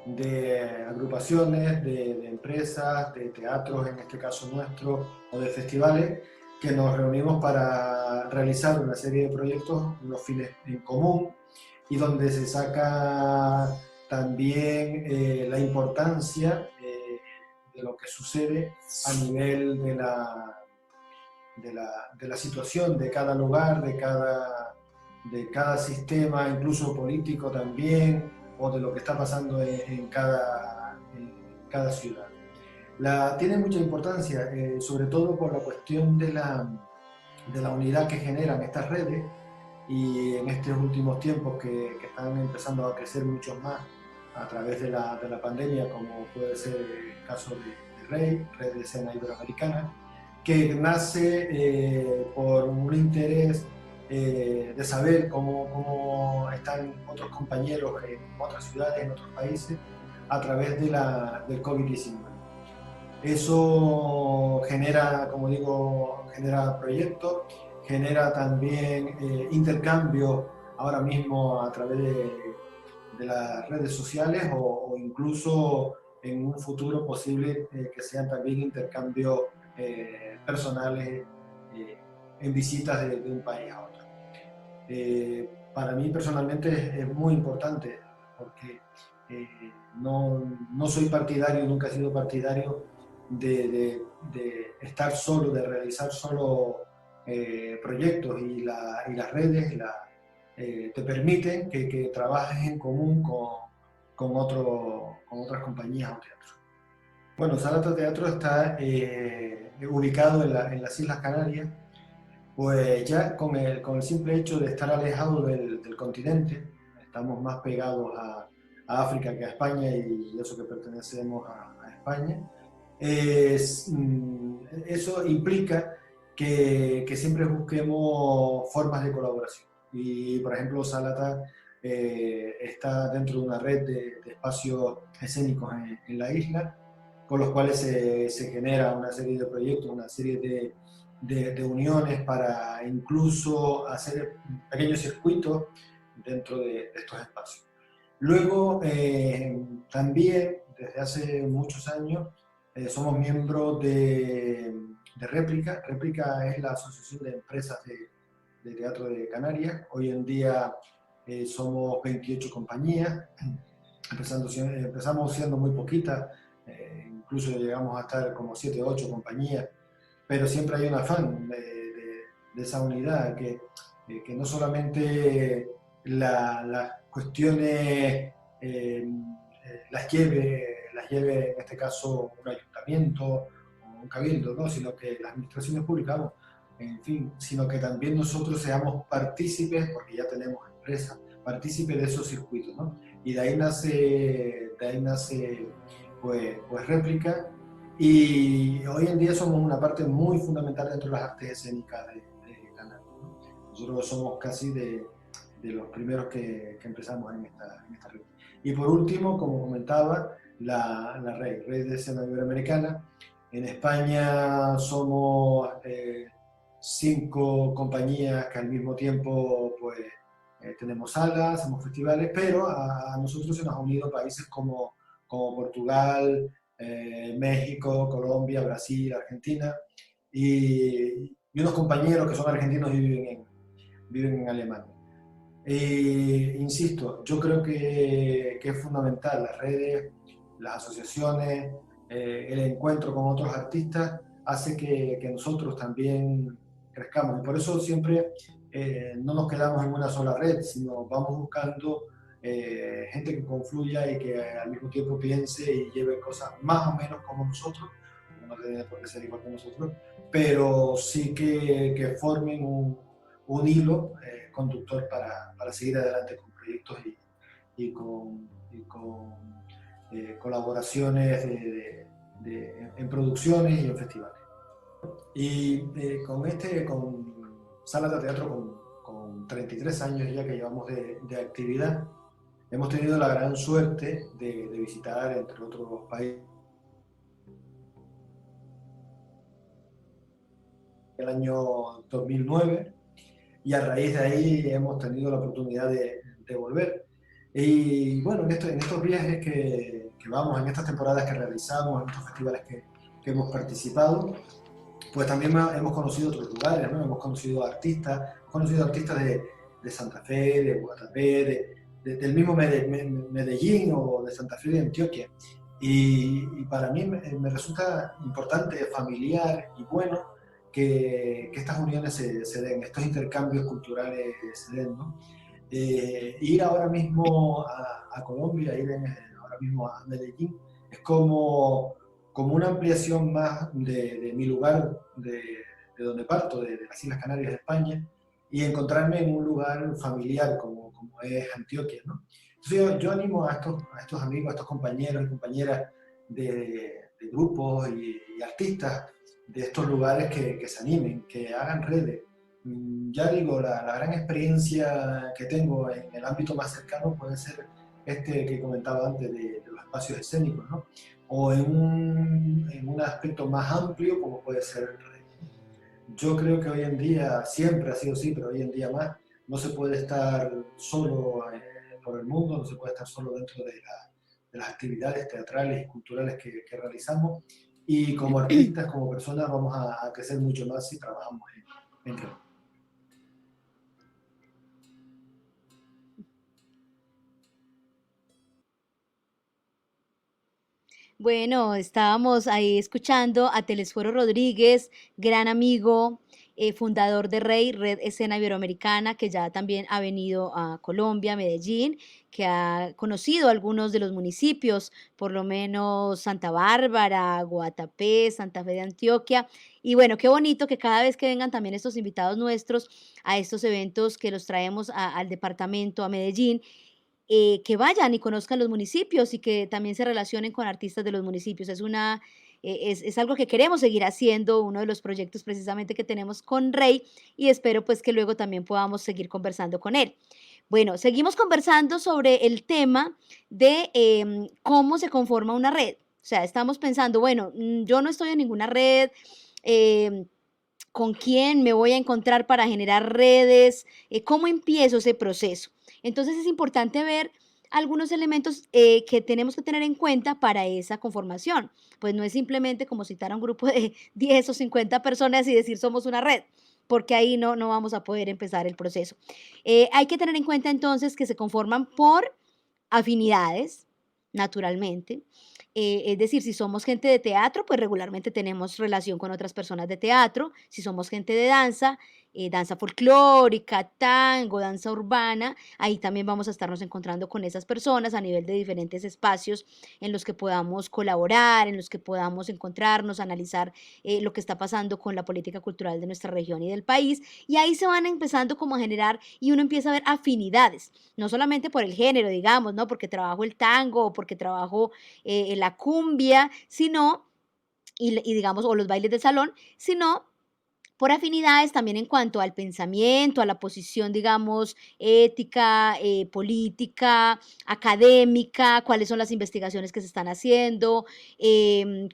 Speaker 2: de agrupaciones, de empresas, de teatros, en este caso nuestro, o de festivales, que nos reunimos para realizar una serie de proyectos, unos fines en común, y donde se saca también la importancia de lo que sucede a nivel de la situación de cada lugar, de cada sistema, incluso político también, o de lo que está pasando en cada ciudad. Tiene mucha importancia, sobre todo por la cuestión de la unidad que generan estas redes y en estos últimos tiempos que están empezando a crecer mucho más a través de la pandemia, como puede ser el caso de Red de Escena Iberoamericana, que nace por un interés de saber cómo están otros compañeros en otras ciudades, en otros países, a través del COVID-19. Eso genera, como digo, genera proyectos, genera también intercambio ahora mismo a través de las redes sociales o incluso en un futuro posible que sean también intercambios personales en visitas de un país a otro. Para mí personalmente es muy importante porque eh, no soy partidario, nunca he sido partidario de estar solo, de realizar solo proyectos y las redes te permiten que trabajes en común con otras compañías o teatros. Bueno, Salata Teatro está ubicado en las Islas Canarias, pues ya con el simple hecho de estar alejado del continente, estamos más pegados a África que a España y eso que pertenecemos a España, eso implica que siempre busquemos formas de colaboración. Y por ejemplo, Salata está dentro de una red de espacios escénicos en la isla, con los cuales se genera una serie de proyectos, una serie de uniones para incluso hacer pequeños circuitos dentro de estos espacios. Luego, también desde hace muchos años somos miembros de Réplica. Réplica es la Asociación de Empresas de Teatro de Canarias. Hoy en día somos 28 compañías, empezamos siendo muy poquitas, incluso llegamos a estar como 7 o 8 compañías, pero siempre hay un afán de esa unidad, que no solamente las cuestiones las lleve en este caso un ayuntamiento o un cabildo, ¿no? Sino que las administraciones públicas, ¿no? En fin, sino que también nosotros seamos partícipes, porque ya tenemos empresas, partícipes de esos circuitos, ¿no? Y de ahí nace pues Réplica, y hoy en día somos una parte muy fundamental dentro de las artes escénicas de Canarias, ¿no? Nosotros somos casi de los primeros que empezamos en esta red. Y por último, como comentaba, la red de escena iberoamericana. En España somos 5 compañías que al mismo tiempo pues, tenemos salas, hacemos festivales, pero a nosotros se nos han unido países como Portugal, México, Colombia, Brasil, Argentina y unos compañeros que son argentinos y viven en Alemania. Insisto, yo creo que es fundamental las redes, las asociaciones, el encuentro con otros artistas hace que nosotros también crezcamos. Y por eso siempre no nos quedamos en una sola red, sino vamos buscando gente que confluya y que al mismo tiempo piense y lleve cosas más o menos como nosotros, no tiene por qué ser igual que nosotros, pero sí que formen un hilo conductor para seguir adelante con proyectos y con colaboraciones en producciones y en festivales. Y con salas de teatro con 33 años ya que llevamos de actividad, hemos tenido la gran suerte de visitar, entre otros países, el año 2009 y a raíz de ahí hemos tenido la oportunidad de volver. Y bueno, en estos viajes que vamos, en estas temporadas que realizamos, en estos festivales que hemos participado, pues también hemos conocido otros lugares, ¿no? Hemos conocido artistas de Santa Fe, de Guatapé, del mismo Medellín o de Santa Fe de Antioquia. Y para mí me resulta importante, familiar y bueno que estas uniones se den, estos intercambios culturales se den, ¿no? Ir ahora mismo a Colombia, ahora mismo a Medellín, es como una ampliación más de mi lugar, de donde parto, de las Islas Canarias de España, y encontrarme en un lugar familiar como es Antioquia, ¿no? Entonces yo animo a estos amigos, a estos compañeros y compañeras de grupos y artistas de estos lugares que se animen, que hagan redes. Ya digo, la gran experiencia que tengo en el ámbito más cercano puede ser este que comentaba antes de los espacios escénicos, ¿no? O en un aspecto más amplio como puede ser el rey. Yo creo que hoy en día, siempre ha sido así, pero hoy en día más, no se puede estar solo por el mundo, no se puede estar solo dentro de las actividades teatrales y culturales que realizamos. Y como artistas, como personas, vamos a crecer mucho más si trabajamos en red.
Speaker 1: Bueno, estábamos ahí escuchando a Telesforo Rodríguez, gran amigo, fundador de Rey, Red Escena Iberoamericana, que ya también ha venido a Colombia, Medellín, que ha conocido algunos de los municipios, por lo menos Santa Bárbara, Guatapé, Santa Fe de Antioquia. Y bueno, qué bonito que cada vez que vengan también estos invitados nuestros a estos eventos que los traemos al departamento, a Medellín, que vayan y conozcan los municipios y que también se relacionen con artistas de los municipios. Es algo que queremos seguir haciendo, uno de los proyectos precisamente que tenemos con Rey y espero pues que luego también podamos seguir conversando con él. Bueno, seguimos conversando sobre el tema de cómo se conforma una red. O sea, estamos pensando, bueno, yo no estoy en ninguna red, em, con quién me voy a encontrar para generar redes, cómo empiezo ese proceso. Entonces es importante ver algunos elementos que tenemos que tener en cuenta para esa conformación. Pues no es simplemente como citar a un grupo de 10 o 50 personas y decir somos una red, porque ahí no vamos a poder empezar el proceso. Hay que tener en cuenta entonces que se conforman por afinidades, naturalmente. Es decir, si somos gente de teatro, pues regularmente tenemos relación con otras personas de teatro. Si somos gente de danza, danza folclórica, tango, danza urbana, ahí también vamos a estarnos encontrando con esas personas a nivel de diferentes espacios en los que podamos colaborar, en los que podamos encontrarnos, analizar lo que está pasando con la política cultural de nuestra región y del país. Y ahí se van empezando como a generar y uno empieza a ver afinidades, no solamente por el género, digamos, ¿no? Porque trabajo el tango o porque trabajo la cumbia, sino, y digamos, o los bailes de salón, sino Por afinidades también en cuanto al pensamiento, a la posición, digamos, ética, política, académica, cuáles son las investigaciones que se están haciendo,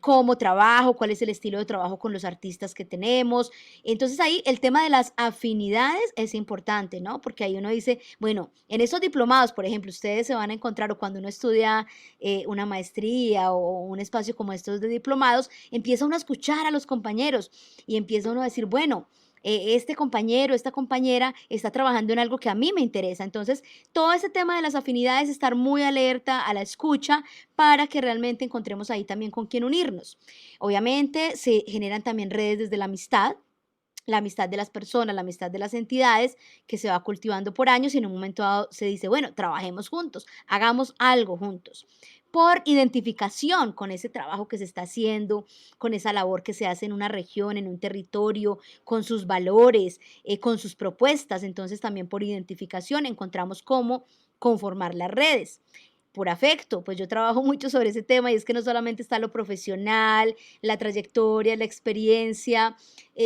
Speaker 1: cómo trabajo, cuál es el estilo de trabajo con los artistas que tenemos. Entonces ahí el tema de las afinidades es importante, ¿no? Porque ahí uno dice, bueno, en esos diplomados, por ejemplo, ustedes se van a encontrar o cuando uno estudia una maestría o un espacio como estos de diplomados, empieza uno a escuchar a los compañeros y empieza uno a decir, bueno, este compañero, esta compañera está trabajando en algo que a mí me interesa. Entonces, todo ese tema de las afinidades, estar muy alerta a la escucha para que realmente encontremos ahí también con quién unirnos. Obviamente, se generan también redes desde la amistad de las personas, la amistad de las entidades que se va cultivando por años y en un momento dado se dice, bueno, trabajemos juntos, hagamos algo juntos. Por identificación con ese trabajo que se está haciendo, con esa labor que se hace en una región, en un territorio, con sus valores, con sus propuestas. Entonces también por identificación encontramos cómo conformar las redes por afecto, pues yo trabajo mucho sobre ese tema y es que no solamente está lo profesional, la trayectoria, la experiencia,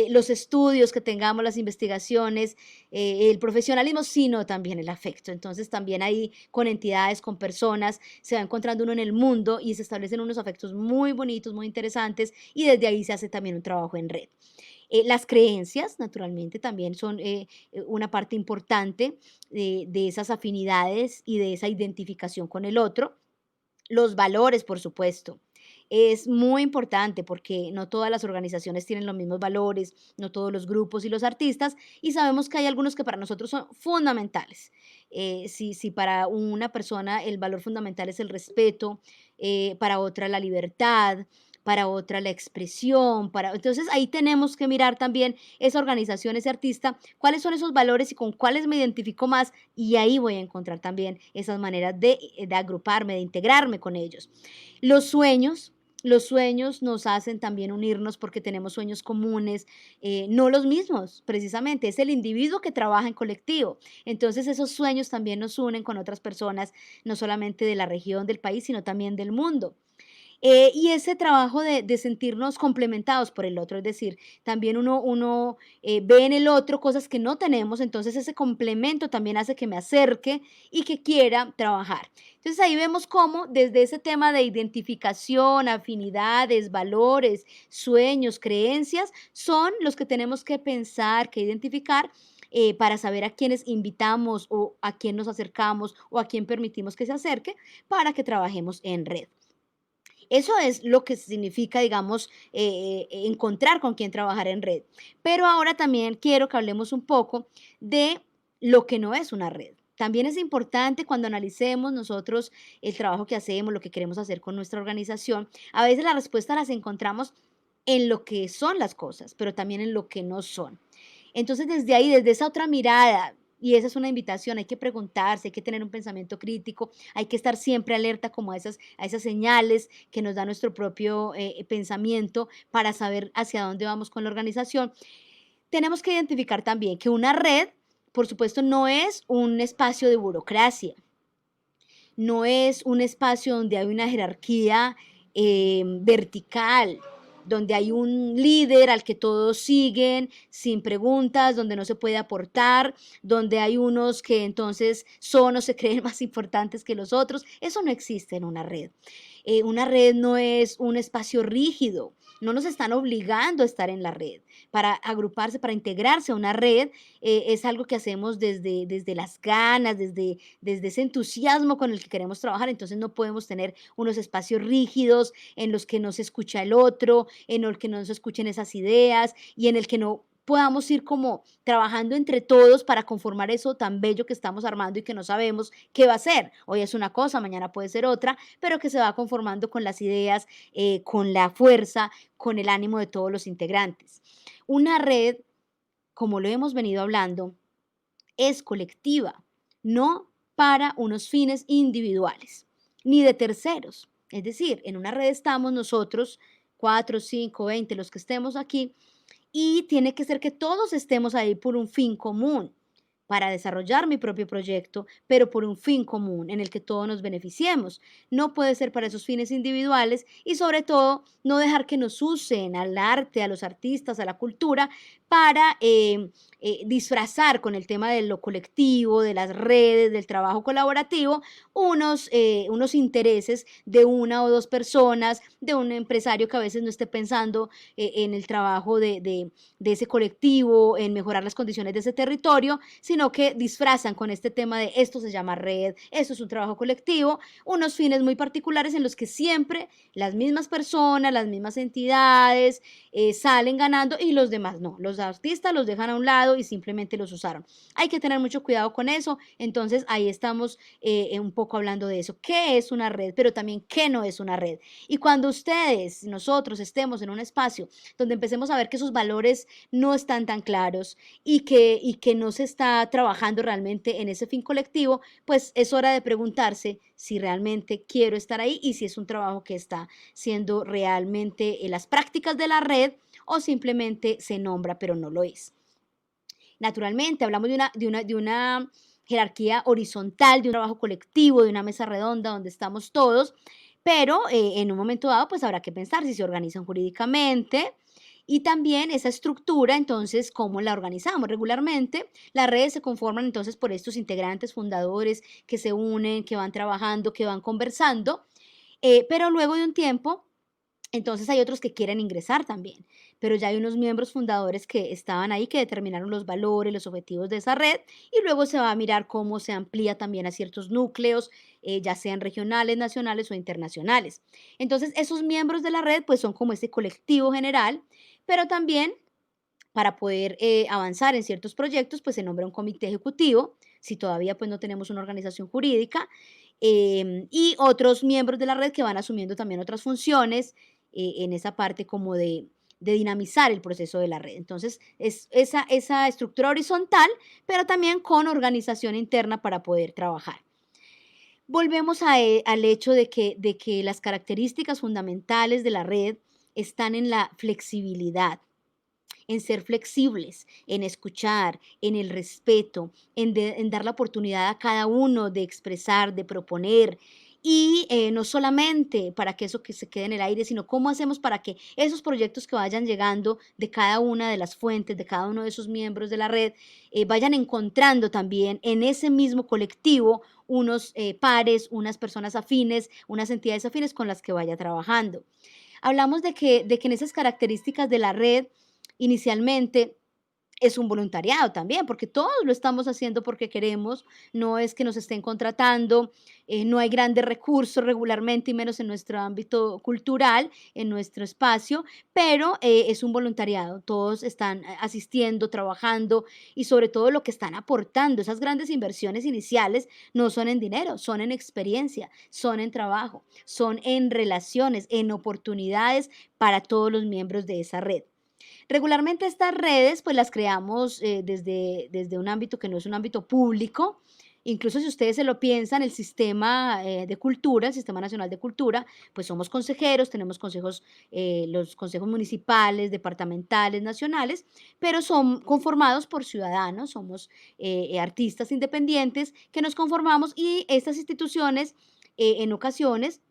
Speaker 1: los estudios que tengamos, las investigaciones, el profesionalismo, sino también el afecto. Entonces también ahí con entidades, con personas, se va encontrando uno en el mundo y se establecen unos afectos muy bonitos, muy interesantes y desde ahí se hace también un trabajo en red. Las creencias, naturalmente, también son una parte importante de esas afinidades y de esa identificación con el otro. Los valores, por supuesto. Es muy importante porque no todas las organizaciones tienen los mismos valores, no todos los grupos y los artistas, y sabemos que hay algunos que para nosotros son fundamentales. Si para una persona el valor fundamental es el respeto, para otra la libertad, para otra la expresión, entonces ahí tenemos que mirar también esa organización, ese artista, cuáles son esos valores y con cuáles me identifico más y ahí voy a encontrar también esas maneras de agruparme, de integrarme con ellos. Los sueños, los sueños nos hacen también unirnos porque tenemos sueños comunes, no los mismos, precisamente, es el individuo que trabaja en colectivo. Entonces esos sueños también nos unen con otras personas, no solamente de la región, del país, sino también del mundo. Y ese trabajo de sentirnos complementados por el otro, es decir, también uno ve en el otro cosas que no tenemos, entonces ese complemento también hace que me acerque y que quiera trabajar. Entonces ahí vemos cómo desde ese tema de identificación, afinidades, valores, sueños, creencias, son los que tenemos que pensar, que identificar para saber a quiénes invitamos o a quién nos acercamos o a quién permitimos que se acerque para que trabajemos en red. Eso es lo que significa, digamos, encontrar con quién trabajar en red. Pero ahora también quiero que hablemos un poco de lo que no es una red. También es importante cuando analicemos nosotros el trabajo que hacemos, lo que queremos hacer con nuestra organización. A veces la respuesta las encontramos en lo que son las cosas, pero también en lo que no son. Entonces, desde ahí, desde esa otra mirada, y esa es una invitación, hay que preguntarse, hay que tener un pensamiento crítico, hay que estar siempre alerta como a esas señales que nos da nuestro propio pensamiento para saber hacia dónde vamos con la organización. Tenemos que identificar también que una red, por supuesto, no es un espacio de burocracia, no es un espacio donde hay una jerarquía vertical, donde hay un líder al que todos siguen sin preguntas, donde no se puede aportar, donde hay unos que entonces son o se creen más importantes que los otros. Eso no existe en una red. Una red no es un espacio rígido, no nos están obligando a estar en la red. Para agruparse, para integrarse a una red, es algo que hacemos desde las ganas, desde ese entusiasmo con el que queremos trabajar. Entonces no podemos tener unos espacios rígidos en los que no se escucha el otro, en el que no se escuchen esas ideas y en el que no podamos ir como trabajando entre todos para conformar eso tan bello que estamos armando y que no sabemos qué va a ser. Hoy es una cosa, mañana puede ser otra, pero que se va conformando con las ideas, con la fuerza, con el ánimo de todos los integrantes. Una red, como lo hemos venido hablando, es colectiva, no para unos fines individuales, ni de terceros. Es decir, en una red estamos nosotros, 4, 5, 20, los que estemos aquí, y tiene que ser que todos estemos ahí por un fin común, para desarrollar mi propio proyecto, pero por un fin común en el que todos nos beneficiemos. No puede ser para esos fines individuales y sobre todo no dejar que nos usen al arte, a los artistas, a la cultura para disfrazar con el tema de lo colectivo, de las redes, del trabajo colaborativo, unos intereses de una o dos personas, de un empresario que a veces no esté pensando en el trabajo de ese colectivo, en mejorar las condiciones de ese territorio, sino que disfrazan con este tema de esto se llama red, esto es un trabajo colectivo, unos fines muy particulares en los que siempre las mismas personas, las mismas entidades salen ganando y los demás no. Los artistas los dejan a un lado y simplemente los usaron. Hay que tener mucho cuidado con eso. Entonces ahí estamos un poco hablando de eso. ¿Qué es una red? Pero también qué no es una red. Y cuando ustedes, nosotros estemos en un espacio donde empecemos a ver que esos valores no están tan claros y que no se está trabajando realmente en ese fin colectivo, pues es hora de preguntarse si realmente quiero estar ahí y si es un trabajo que está siendo realmente las prácticas de la red o simplemente se nombra pero no lo es. Naturalmente, hablamos de una jerarquía horizontal, de un trabajo colectivo, de una mesa redonda donde estamos todos, pero en un momento dado, pues habrá que pensar si se organizan jurídicamente y también esa estructura, entonces, cómo la organizamos. Regularmente, las redes se conforman entonces por estos integrantes fundadores que se unen, que van trabajando, que van conversando, pero luego de un tiempo entonces hay otros que quieren ingresar también, pero ya hay unos miembros fundadores que estaban ahí, que determinaron los valores, los objetivos de esa red y luego se va a mirar cómo se amplía también a ciertos núcleos, ya sean regionales, nacionales o internacionales. Entonces esos miembros de la red pues son como ese colectivo general, pero también para poder avanzar en ciertos proyectos pues se nombra un comité ejecutivo, si todavía pues no tenemos una organización jurídica, y otros miembros de la red que van asumiendo también otras funciones en esa parte como de dinamizar el proceso de la red. Entonces, es esa estructura horizontal, pero también con organización interna para poder trabajar. Volvemos al hecho de que las características fundamentales de la red están en la flexibilidad, en ser flexibles, en escuchar, en el respeto, en dar la oportunidad a cada uno de expresar, de proponer. Y no solamente para que eso que se quede en el aire, sino cómo hacemos para que esos proyectos que vayan llegando de cada una de las fuentes, de cada uno de esos miembros de la red, vayan encontrando también en ese mismo colectivo unos pares, unas personas afines, unas entidades afines con las que vaya trabajando. Hablamos de que en esas características de la red, inicialmente, es un voluntariado también, porque todos lo estamos haciendo porque queremos, no es que nos estén contratando, no hay grandes recursos regularmente y menos en nuestro ámbito cultural, en nuestro espacio, pero es un voluntariado, todos están asistiendo, trabajando y sobre todo lo que están aportando, esas grandes inversiones iniciales no son en dinero, son en experiencia, son en trabajo, son en relaciones, en oportunidades para todos los miembros de esa red. Regularmente estas redes, pues las creamos desde un ámbito que no es un ámbito público. Incluso si ustedes se lo piensan, el sistema de cultura, el Sistema Nacional de Cultura, pues somos consejeros, tenemos consejos, los consejos municipales, departamentales, nacionales, pero son conformados por ciudadanos, somos artistas independientes que nos conformamos y estas instituciones en ocasiones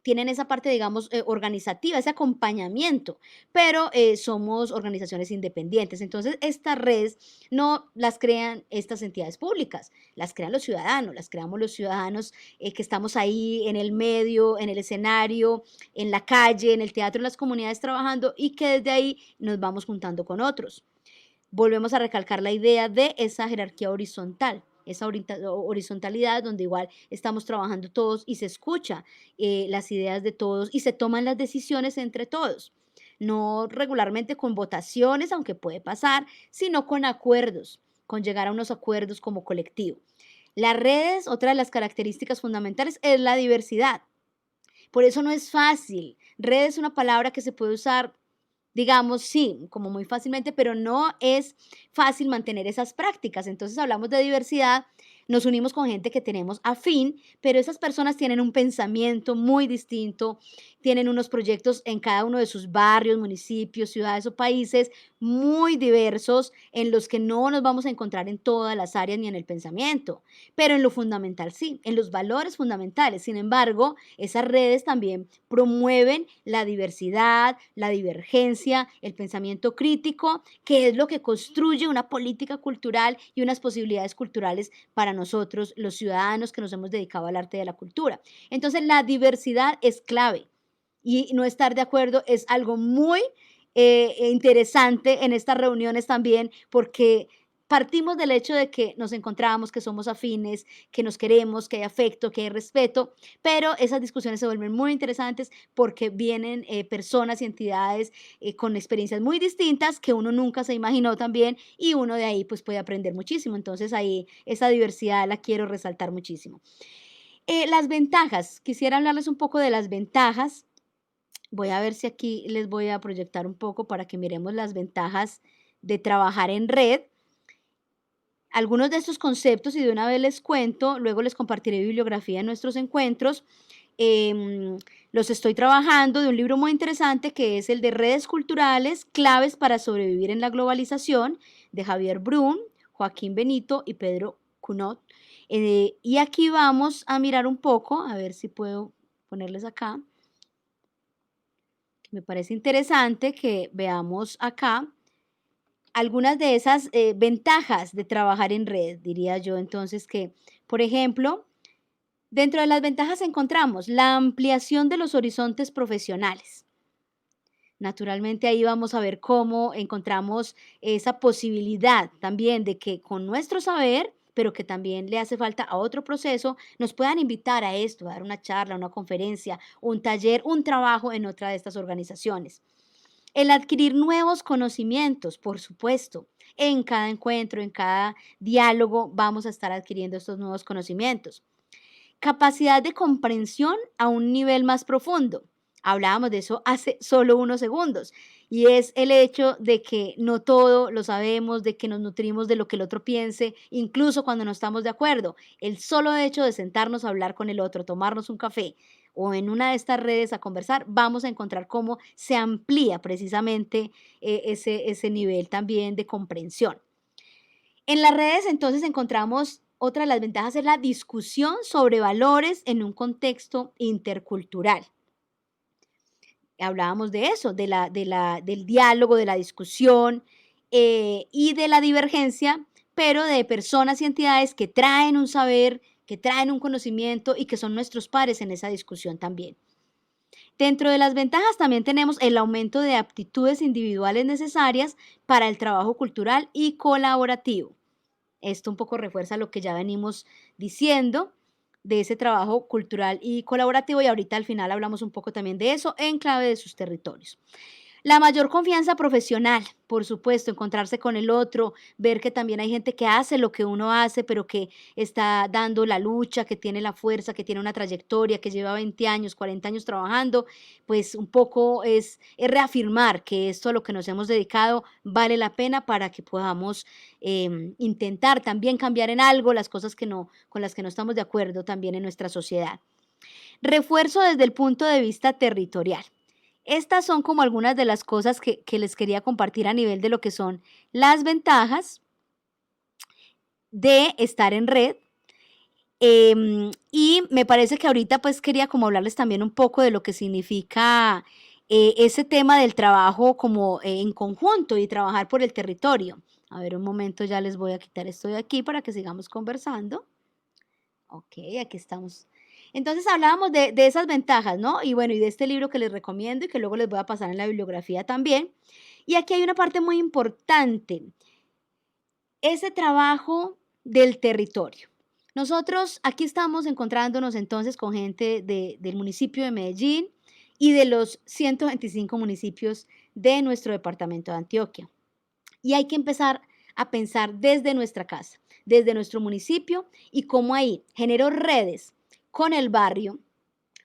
Speaker 1: tienen esa parte, digamos, organizativa, ese acompañamiento, pero somos organizaciones independientes. Entonces, estas redes no las crean estas entidades públicas, las crean los ciudadanos, las creamos los ciudadanos que estamos ahí en el medio, en el escenario, en la calle, en el teatro, en las comunidades trabajando y que desde ahí nos vamos juntando con otros. Volvemos a recalcar la idea de esa jerarquía horizontal, esa horizontalidad donde igual estamos trabajando todos y se escucha las ideas de todos y se toman las decisiones entre todos. No regularmente con votaciones, aunque puede pasar, sino con acuerdos, con llegar a unos acuerdos como colectivo. Las redes, otra de las características fundamentales es la diversidad. Por eso no es fácil. Red es una palabra que se puede usar, digamos, sí, como muy fácilmente, pero no es fácil mantener esas prácticas. Entonces hablamos de diversidad, nos unimos con gente que tenemos afín, pero esas personas tienen un pensamiento muy distinto, tienen unos proyectos en cada uno de sus barrios, municipios, ciudades o países muy diversos en los que no nos vamos a encontrar en todas las áreas ni en el pensamiento, pero en lo fundamental sí, en los valores fundamentales. Sin embargo, esas redes también promueven la diversidad, la divergencia, el pensamiento crítico, que es lo que construye una política cultural y unas posibilidades culturales para nosotros, los ciudadanos que nos hemos dedicado al arte de la cultura. Entonces, la diversidad es clave y no estar de acuerdo es algo muy interesante en estas reuniones también, porque partimos del hecho de que nos encontramos, que somos afines, que nos queremos, que hay afecto, que hay respeto, pero esas discusiones se vuelven muy interesantes porque vienen personas y entidades con experiencias muy distintas que uno nunca se imaginó también y uno de ahí pues puede aprender muchísimo. Entonces ahí esa diversidad la quiero resaltar muchísimo. Las ventajas, quisiera hablarles un poco de las ventajas. Voy a ver si aquí les voy a proyectar un poco para que miremos las ventajas de trabajar en red. Algunos de estos conceptos, y de una vez les cuento, luego les compartiré bibliografía de nuestros encuentros. Em, los estoy trabajando de un libro muy interesante que es el de Redes Culturales, Claves para Sobrevivir en la Globalización, de Javier Brum, Joaquín Benito y Pedro Cunot. Y aquí vamos a mirar un poco, a ver si puedo ponerles acá. Me parece interesante que veamos acá algunas de esas ventajas de trabajar en red, diría yo entonces que, por ejemplo, dentro de las ventajas encontramos la ampliación de los horizontes profesionales. Naturalmente ahí vamos a ver cómo encontramos esa posibilidad también de que con nuestro saber, pero que también le hace falta a otro proceso, nos puedan invitar a esto, a dar una charla, una conferencia, un taller, un trabajo en otra de estas organizaciones. El adquirir nuevos conocimientos, por supuesto. En cada encuentro, en cada diálogo, vamos a estar adquiriendo estos nuevos conocimientos. Capacidad de comprensión a un nivel más profundo. Hablábamos de eso hace solo unos segundos. Y es el hecho de que no todo lo sabemos, de que nos nutrimos de lo que el otro piense, incluso cuando no estamos de acuerdo. El solo hecho de sentarnos a hablar con el otro, tomarnos un café o en una de estas redes a conversar, vamos a encontrar cómo se amplía precisamente ese nivel también de comprensión. En las redes entonces encontramos otra de las ventajas es la discusión sobre valores en un contexto intercultural. Hablábamos de eso, del diálogo, de la discusión y de la divergencia, pero de personas y entidades que traen un saber, que traen un conocimiento y que son nuestros pares en esa discusión también. Dentro de las ventajas también tenemos el aumento de aptitudes individuales necesarias para el trabajo cultural y colaborativo. Esto un poco refuerza lo que ya venimos diciendo de ese trabajo cultural y colaborativo y ahorita al final hablamos un poco también de eso en clave de sus territorios. La mayor confianza profesional, por supuesto, encontrarse con el otro, ver que también hay gente que hace lo que uno hace, pero que está dando la lucha, que tiene la fuerza, que tiene una trayectoria, que lleva 20 años, 40 años trabajando, pues un poco es reafirmar que esto a lo que nos hemos dedicado vale la pena para que podamos intentar también cambiar en algo las cosas que no, con las que no estamos de acuerdo también en nuestra sociedad. Refuerzo desde el punto de vista territorial. Estas son como algunas de las cosas que les quería compartir a nivel de lo que son las ventajas de estar en red. Y me parece que ahorita pues quería como hablarles también un poco de lo que significa ese tema del trabajo como en conjunto y trabajar por el territorio. A ver, un momento, ya les voy a quitar esto de aquí para que sigamos conversando. Ok, aquí estamos. Entonces hablábamos de esas ventajas, ¿no? Y bueno, y de este libro que les recomiendo y que luego les voy a pasar en la bibliografía también. Y aquí hay una parte muy importante, ese trabajo del territorio. Nosotros aquí estamos encontrándonos entonces con gente del municipio de Medellín y de los 125 municipios de nuestro departamento de Antioquia. Y hay que empezar a pensar desde nuestra casa, desde nuestro municipio y cómo ahí genero redes con el barrio,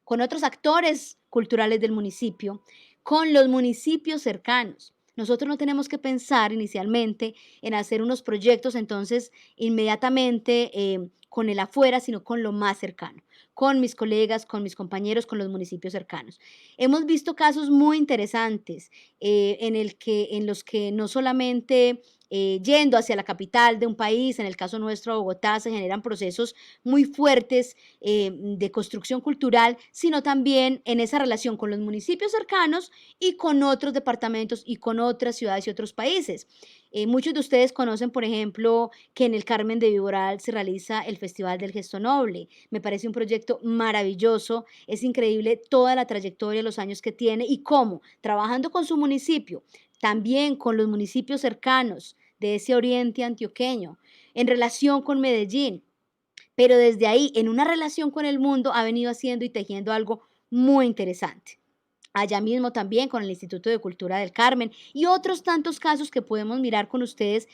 Speaker 1: con otros actores culturales del municipio, con los municipios cercanos, Nosotros no tenemos que pensar inicialmente en hacer unos proyectos entonces inmediatamente con el afuera, sino con lo más cercano, con mis colegas, con mis compañeros, con los municipios cercanos. Hemos visto casos muy interesantes en los que no solamente yendo hacia la capital de un país, en el caso nuestro, Bogotá, se generan procesos muy fuertes de construcción cultural, sino también en esa relación con los municipios cercanos y con otros departamentos y con otras ciudades y otros países. Muchos de ustedes conocen, por ejemplo, que en el Carmen de Viboral se realiza el Festival del Gesto Noble. Me parece un proyecto maravilloso. Es increíble toda la trayectoria, los años que tiene y cómo, trabajando con su municipio, también con los municipios cercanos de ese oriente antioqueño, en relación con Medellín, pero desde ahí, en una relación con el mundo, ha venido haciendo y tejiendo algo muy interesante. Allá mismo también con el Instituto de Cultura del Carmen y otros tantos casos que podemos mirar con ustedes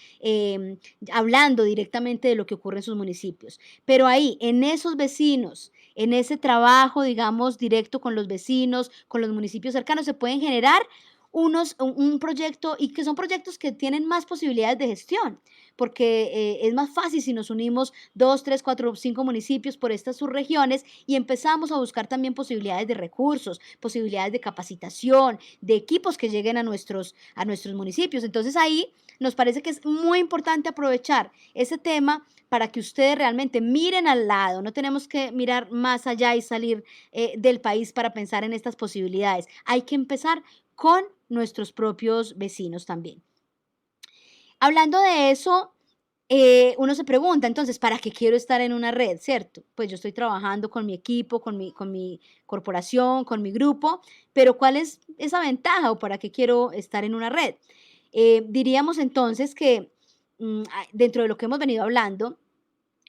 Speaker 1: hablando directamente de lo que ocurre en sus municipios. Pero ahí, en esos vecinos, en ese trabajo, digamos, directo con los vecinos, con los municipios cercanos, se pueden generar un proyecto y que son proyectos que tienen más posibilidades de gestión, porque es más fácil si nos unimos 2, 3, 4, 5 municipios por estas subregiones y empezamos a buscar también posibilidades de recursos, posibilidades de capacitación, de equipos que lleguen a nuestros municipios. Entonces ahí nos parece que es muy importante aprovechar ese tema para que ustedes realmente miren al lado. No tenemos que mirar más allá y salir del país para pensar en estas posibilidades. Hay que empezar con nuestros propios vecinos también. Hablando de eso, uno se pregunta, entonces, ¿para qué quiero estar en una red, cierto? Pues yo estoy trabajando con mi equipo, con mi corporación, con mi grupo, pero ¿cuál es esa ventaja o para qué quiero estar en una red? Diríamos entonces que dentro de lo que hemos venido hablando,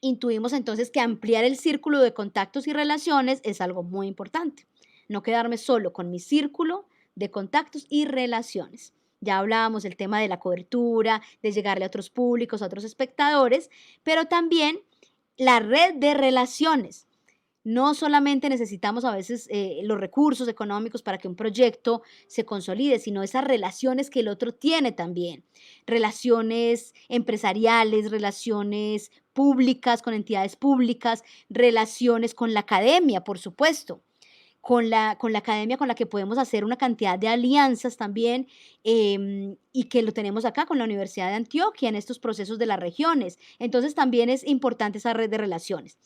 Speaker 1: intuimos entonces que ampliar el círculo de contactos y relaciones es algo muy importante. No quedarme solo con mi círculo de contactos y relaciones. Ya hablábamos del tema de la cobertura, de llegarle a otros públicos, a otros espectadores, pero también la red de relaciones. No solamente necesitamos a veces los recursos económicos para que un proyecto se consolide, sino esas relaciones que el otro tiene también. Relaciones empresariales, relaciones públicas con entidades públicas, relaciones con la academia, por supuesto. Con la academia con la que podemos hacer una cantidad de alianzas también y que lo tenemos acá con la Universidad de Antioquia en estos procesos de las regiones. Entonces también es importante esa red de relaciones.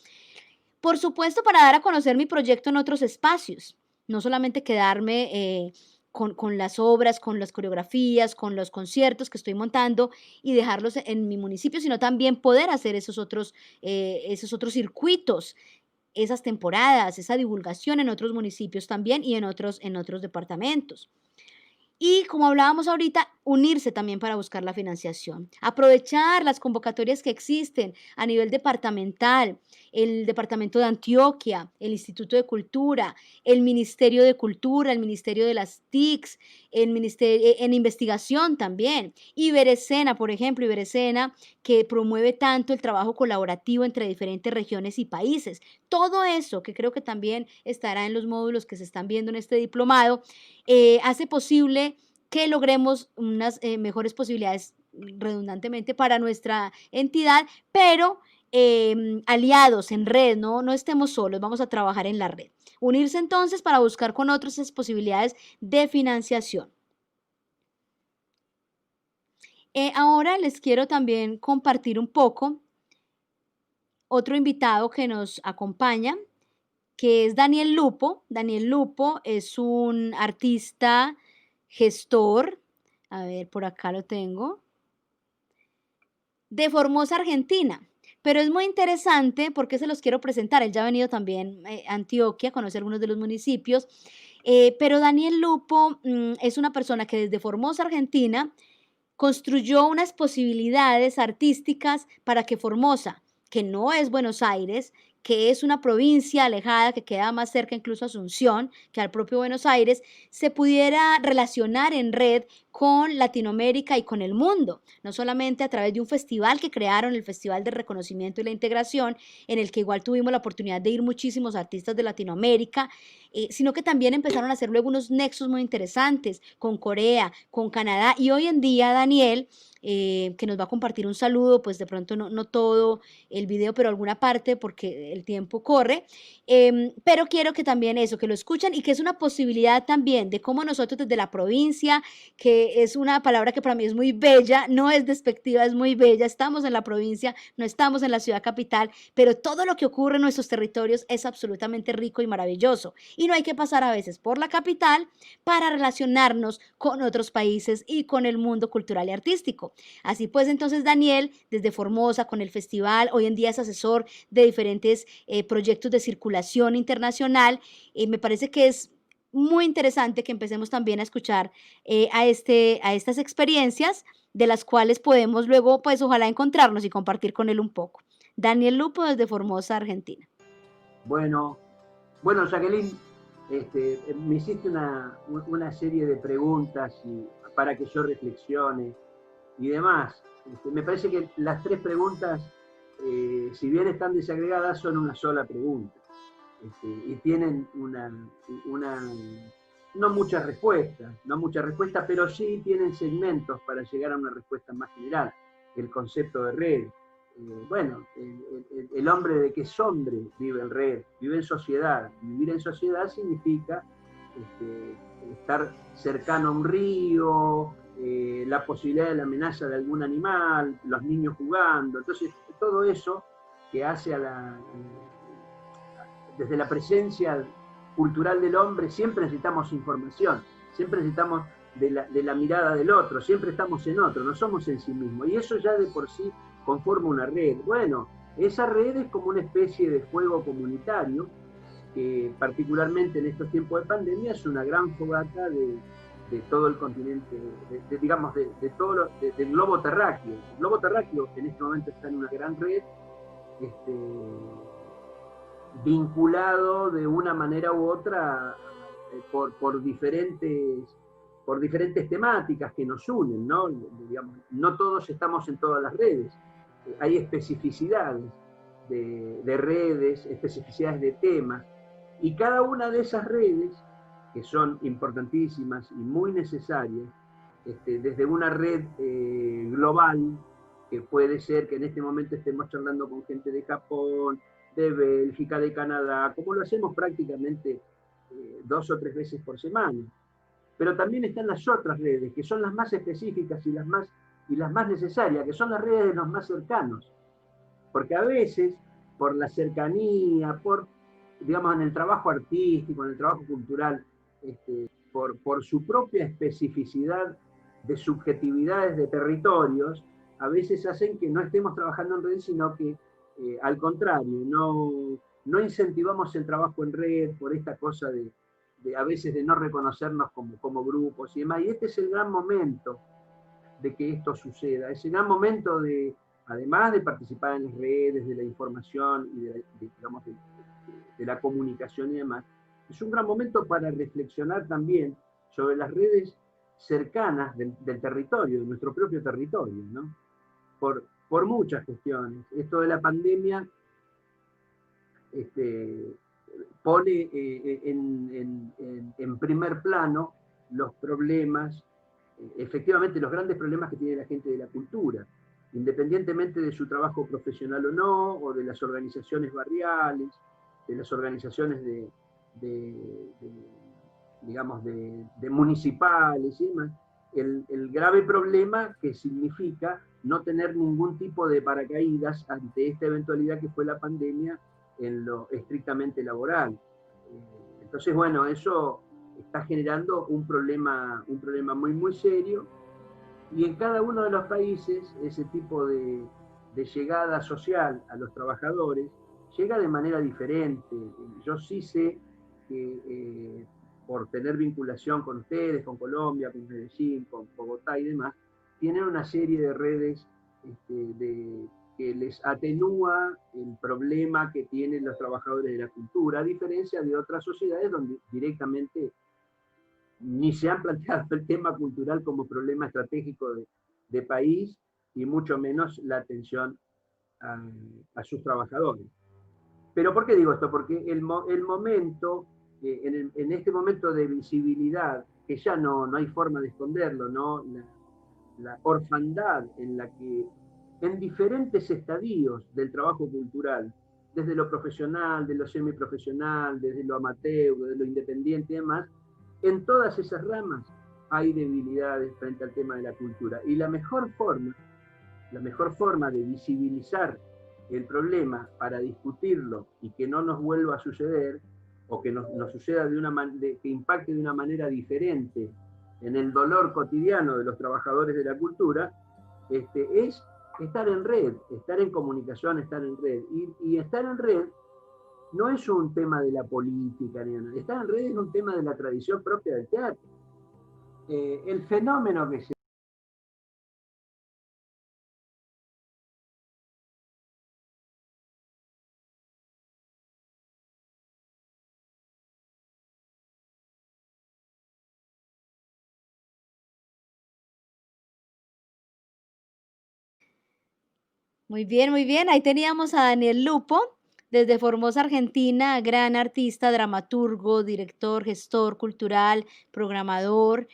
Speaker 1: Por supuesto, para dar a conocer mi proyecto en otros espacios, no solamente quedarme con las obras, con las coreografías, con los conciertos que estoy montando y dejarlos en mi municipio, sino también poder hacer esos otros circuitos, esas temporadas, esa divulgación en otros municipios también y en otros departamentos. Y como hablábamos ahorita, unirse también para buscar la financiación. Aprovechar las convocatorias que existen a nivel departamental, el Departamento de Antioquia, el Instituto de Cultura, el Ministerio de Cultura, el Ministerio de las TICs, el Ministerio en investigación también. Iberescena, por ejemplo, Iberescena, que promueve tanto el trabajo colaborativo entre diferentes regiones y países. Todo eso, que creo que también estará en los módulos que se están viendo en este diplomado, hace posible que logremos unas mejores posibilidades redundantemente para nuestra entidad, pero aliados en red, no estemos solos, vamos a trabajar en la red. Unirse entonces para buscar con otros esas posibilidades de financiación. Ahora les quiero también compartir un poco otro invitado que nos acompaña, que es Daniel Lupo. Daniel Lupo es un artista, gestor, a ver, por acá lo tengo, de Formosa, Argentina. Pero es muy interesante porque se los quiero presentar. Él ya ha venido también a Antioquia, a conocer algunos de los municipios. Pero Daniel Lupo es una persona que desde Formosa, Argentina, construyó unas posibilidades artísticas para que Formosa, que no es Buenos Aires, que es una provincia alejada, que queda más cerca incluso a Asunción que al propio Buenos Aires, se pudiera relacionar en red con Latinoamérica y con el mundo, no solamente a través de un festival que crearon, el Festival de Reconocimiento y la Integración, en el que igual tuvimos la oportunidad de ir muchísimos artistas de Latinoamérica, sino que también empezaron a hacer luego unos nexos muy interesantes con Corea, con Canadá, y hoy en día Daniel, que nos va a compartir un saludo, pues de pronto no todo el video, pero alguna parte porque el tiempo corre, pero quiero que también eso, que lo escuchen y que es una posibilidad también de cómo nosotros desde la provincia, que es una palabra que para mí es muy bella, no es despectiva, es muy bella, estamos en la provincia, no estamos en la ciudad capital, pero todo lo que ocurre en nuestros territorios es absolutamente rico y maravilloso. Y no hay que pasar a veces por la capital para relacionarnos con otros países y con el mundo cultural y artístico. Así pues, entonces Daniel, desde Formosa, con el festival, hoy en día es asesor de diferentes proyectos de circulación internacional. Me parece que es muy interesante que empecemos también a escuchar a estas experiencias de las cuales podemos luego, pues ojalá encontrarnos y compartir con él un poco. Daniel Lupo desde Formosa, Argentina.
Speaker 3: Bueno, bueno, Jacqueline, me hiciste una serie de preguntas para que yo reflexione y demás. Me parece que las tres preguntas, si bien están desagregadas, son una sola pregunta. Y tienen una, no muchas respuestas, pero sí tienen segmentos para llegar a una respuesta más general. El concepto de red. Bueno, el hombre de que es hombre vive en red, vive en sociedad. Vivir en sociedad significa estar cercano a un río, la posibilidad de la amenaza de algún animal, los niños jugando. Entonces, todo eso que hace desde la presencia cultural del hombre, siempre necesitamos información, siempre necesitamos de la mirada del otro, siempre estamos en otro, no somos en sí mismos. Y eso ya de por sí conforma una red. Bueno, esa red es como una especie de fuego comunitario, que particularmente en estos tiempos de pandemia es una gran fogata de todo el continente, digamos, del globo terráqueo. El globo terráqueo en este momento está en una gran red, vinculado de una manera u otra por diferentes temáticas que nos unen, ¿no? Digamos, no todos estamos en todas las redes. Hay especificidades de redes, especificidades de temas, y cada una de esas redes, que son importantísimas y muy necesarias, desde una red global, que puede ser que en este momento estemos charlando con gente de Japón, de Bélgica, de Canadá, como lo hacemos prácticamente 2 o 3 veces por semana. Pero también están las otras redes, que son las más específicas y las más necesarias, que son las redes de los más cercanos. Porque a veces, por la cercanía, digamos, en el trabajo artístico, en el trabajo cultural, por su propia especificidad de subjetividades de territorios, a veces hacen que no estemos trabajando en red, sino que al contrario, no incentivamos el trabajo en red por esta cosa a veces de no reconocernos como grupos y demás. Y este es el gran momento de que esto suceda, es el gran momento además de participar en las redes, de la información y digamos, de la comunicación y demás, es un gran momento para reflexionar también sobre las redes cercanas del territorio, de nuestro propio territorio, ¿no? Por muchas cuestiones. Esto de la pandemia pone en primer plano los problemas, efectivamente los grandes problemas que tiene la gente de la cultura, independientemente de su trabajo profesional o no, o de las organizaciones barriales, de las organizaciones digamos, de municipales y demás, el grave problema que significa no tener ningún tipo de paracaídas ante esta eventualidad que fue la pandemia en lo estrictamente laboral. Entonces, bueno, eso está generando un problema muy, muy serio, y en cada uno de los países ese tipo de llegada social a los trabajadores llega de manera diferente. Yo sí sé que por tener vinculación con ustedes, con Colombia, con Medellín, con Bogotá y demás, tienen una serie de redes que les atenúa el problema que tienen los trabajadores de la cultura, a diferencia de otras sociedades donde directamente ni se han planteado el tema cultural como problema estratégico de país, y mucho menos la atención a sus trabajadores. Pero ¿por qué digo esto? Porque el momento, en este momento de visibilidad, que ya no hay forma de esconderlo, ¿no? La orfandad en la que en diferentes estadios del trabajo cultural, desde lo profesional, de lo semiprofesional, desde lo amateur, desde lo independiente y demás, en todas esas ramas hay debilidades frente al tema de la cultura. Y la mejor forma de visibilizar el problema para discutirlo y que no nos vuelva a suceder, o que nos suceda que impacte de una manera diferente en el dolor cotidiano de los trabajadores de la cultura, es estar en red, estar en comunicación, estar en red. Y estar en red no es un tema de la política, estar en red es un tema de la tradición propia del teatro. El fenómeno que se
Speaker 1: Muy bien, muy bien. Ahí teníamos a Daniel Lupo, desde Formosa, Argentina, gran artista, dramaturgo, director, gestor cultural, programador.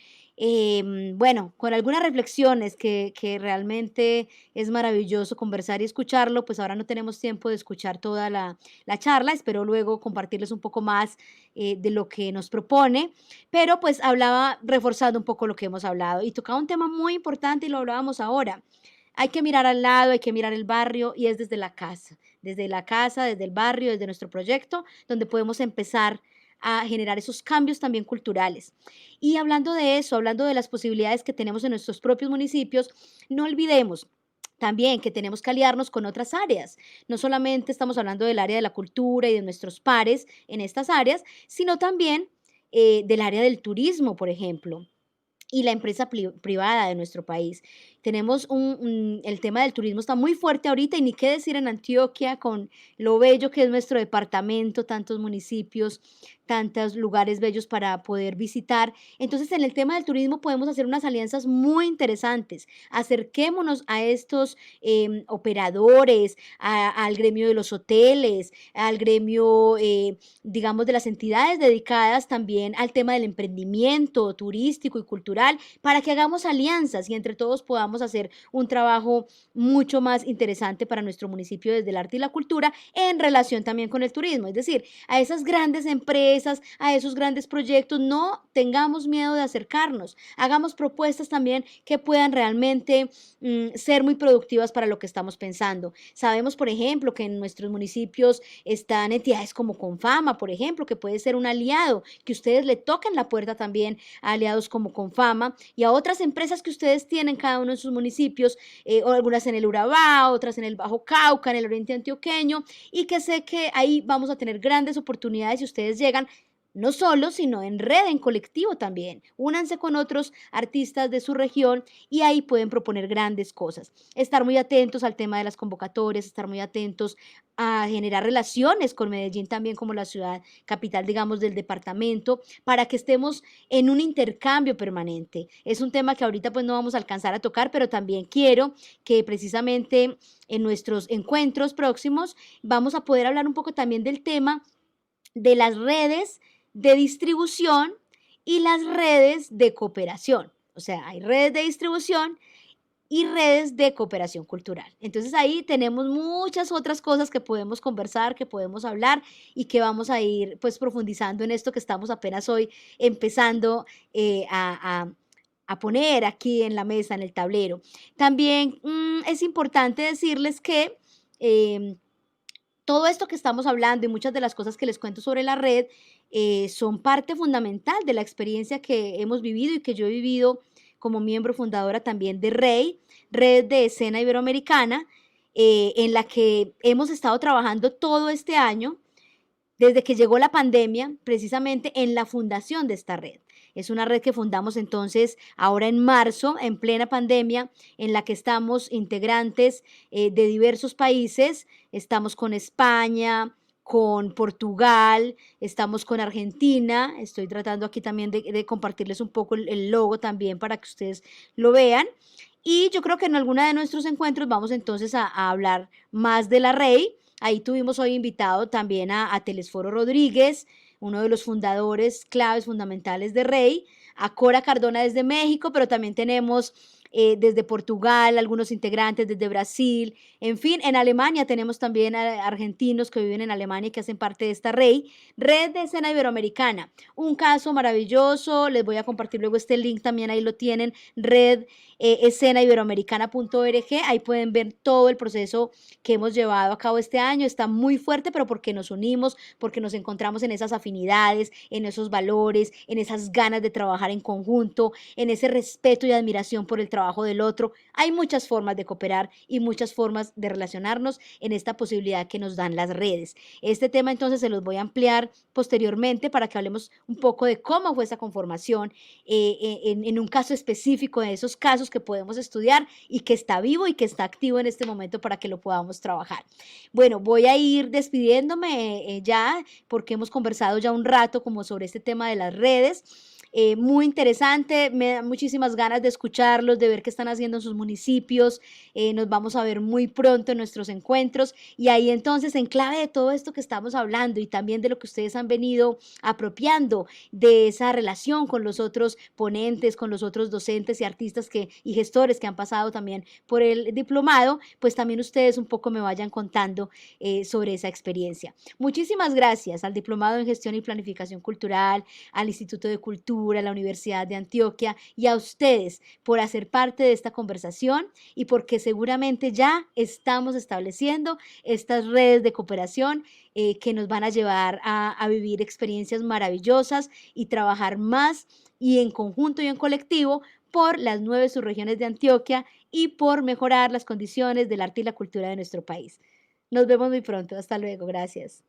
Speaker 1: Bueno, con algunas reflexiones que realmente es maravilloso conversar y escucharlo, pues ahora no tenemos tiempo de escuchar toda la charla, espero luego compartirles un poco más de lo que nos propone, pero pues hablaba reforzando un poco lo que hemos hablado y tocaba un tema muy importante y lo hablábamos ahora. Hay que mirar al lado, hay que mirar el barrio y es desde la casa, desde el barrio, desde nuestro proyecto, donde podemos empezar a generar esos cambios también culturales. Y hablando de eso, hablando de las posibilidades que tenemos en nuestros propios municipios, no olvidemos también que tenemos que aliarnos con otras áreas. No solamente estamos hablando del área de la cultura y de nuestros pares en estas áreas, sino también del área del turismo, por ejemplo y la empresa privada de nuestro país. Tenemos el tema del turismo está muy fuerte ahorita y ni qué decir en Antioquia con lo bello que es nuestro departamento, tantos municipios, tantos lugares bellos para poder visitar. Entonces, en el tema del turismo podemos hacer unas alianzas muy interesantes. Acerquémonos a estos operadores, al gremio de los hoteles, al gremio, digamos, de las entidades dedicadas también al tema del emprendimiento turístico y cultural, para que hagamos alianzas y entre todos podamos hacer un trabajo mucho más interesante para nuestro municipio desde el arte y la cultura en relación también con el turismo. Es decir, a esas grandes empresas, a esos grandes proyectos, no tengamos miedo de acercarnos. Hagamos propuestas también que puedan realmente ser muy productivas para lo que estamos pensando. Sabemos, por ejemplo, que en nuestros municipios están entidades como Confama, por ejemplo, que puede ser un aliado, que ustedes le toquen la puerta también a aliados como Confama y a otras empresas que ustedes tienen cada uno en sus municipios, o algunas en el Urabá, otras en el Bajo Cauca, en el Oriente Antioqueño, y que sé que ahí vamos a tener grandes oportunidades si ustedes llegan no solo, sino en red, en colectivo también. Únanse con otros artistas de su región y ahí pueden proponer grandes cosas. Estar muy atentos al tema de las convocatorias, estar muy atentos a generar relaciones con Medellín también como la ciudad capital, digamos, del departamento, para que estemos en un intercambio permanente. Es un tema que ahorita pues no vamos a alcanzar a tocar, pero también quiero que precisamente en nuestros encuentros próximos vamos a poder hablar un poco también del tema de las redes de distribución y las redes de cooperación. O sea, hay redes de distribución y redes de cooperación cultural. Entonces ahí tenemos muchas otras cosas que podemos conversar, que podemos hablar y que vamos a ir pues profundizando en esto que estamos apenas hoy empezando a poner aquí en la mesa, en el tablero. También es importante decirles que todo esto que estamos hablando y muchas de las cosas que les cuento sobre la red son parte fundamental de la experiencia que hemos vivido y que yo he vivido como miembro fundadora también de REI, Red de Escena Iberoamericana, en la que hemos estado trabajando todo este año desde que llegó la pandemia, precisamente en la fundación de esta red. Es una red que fundamos entonces ahora en marzo, en plena pandemia, en la que estamos integrantes de diversos países. Estamos con España, con Portugal, estamos con Argentina. Estoy tratando aquí también de compartirles un poco el logo también para que ustedes lo vean. Y yo creo que en alguna de nuestros encuentros vamos entonces a hablar más de la REI. Ahí tuvimos hoy invitado también a Telesforo Rodríguez, uno de los fundadores claves fundamentales de REI, a Cora Cardona desde México, pero también tenemos desde Portugal algunos integrantes, desde Brasil, en fin, en Alemania tenemos también argentinos que viven en Alemania y que hacen parte de esta REI, Red de Escena Iberoamericana. Un caso maravilloso, les voy a compartir luego este link, también ahí lo tienen, red escenaiberoamericana.org, ahí pueden ver todo el proceso que hemos llevado a cabo este año. Está muy fuerte, pero porque nos unimos, porque nos encontramos en esas afinidades, en esos valores, en esas ganas de trabajar en conjunto, en ese respeto y admiración por el trabajo del otro. Hay muchas formas de cooperar y muchas formas de relacionarnos en esta posibilidad que nos dan las redes. Este tema entonces se los voy a ampliar posteriormente para que hablemos un poco de cómo fue esa conformación en un caso específico, de esos casos que podemos estudiar y que está vivo y que está activo en este momento para que lo podamos trabajar. Bueno, voy a ir despidiéndome ya porque hemos conversado ya un rato como sobre este tema de las redes. Muy interesante, me da muchísimas ganas de escucharlos, de ver qué están haciendo en sus municipios. Nos vamos a ver muy pronto en nuestros encuentros y ahí entonces en clave de todo esto que estamos hablando y también de lo que ustedes han venido apropiando de esa relación con los otros ponentes, con los otros docentes y artistas y gestores que han pasado también por el diplomado, pues también ustedes un poco me vayan contando sobre esa experiencia. Muchísimas gracias al Diplomado en Gestión y Planificación Cultural, al Instituto de Cultura, a la Universidad de Antioquia y a ustedes por hacer parte de esta conversación y porque seguramente ya estamos estableciendo estas redes de cooperación que nos van a llevar a vivir experiencias maravillosas y trabajar más y en conjunto y en colectivo por las 9 subregiones de Antioquia y por mejorar las condiciones del arte y la cultura de nuestro país. Nos vemos muy pronto. Hasta luego. Gracias.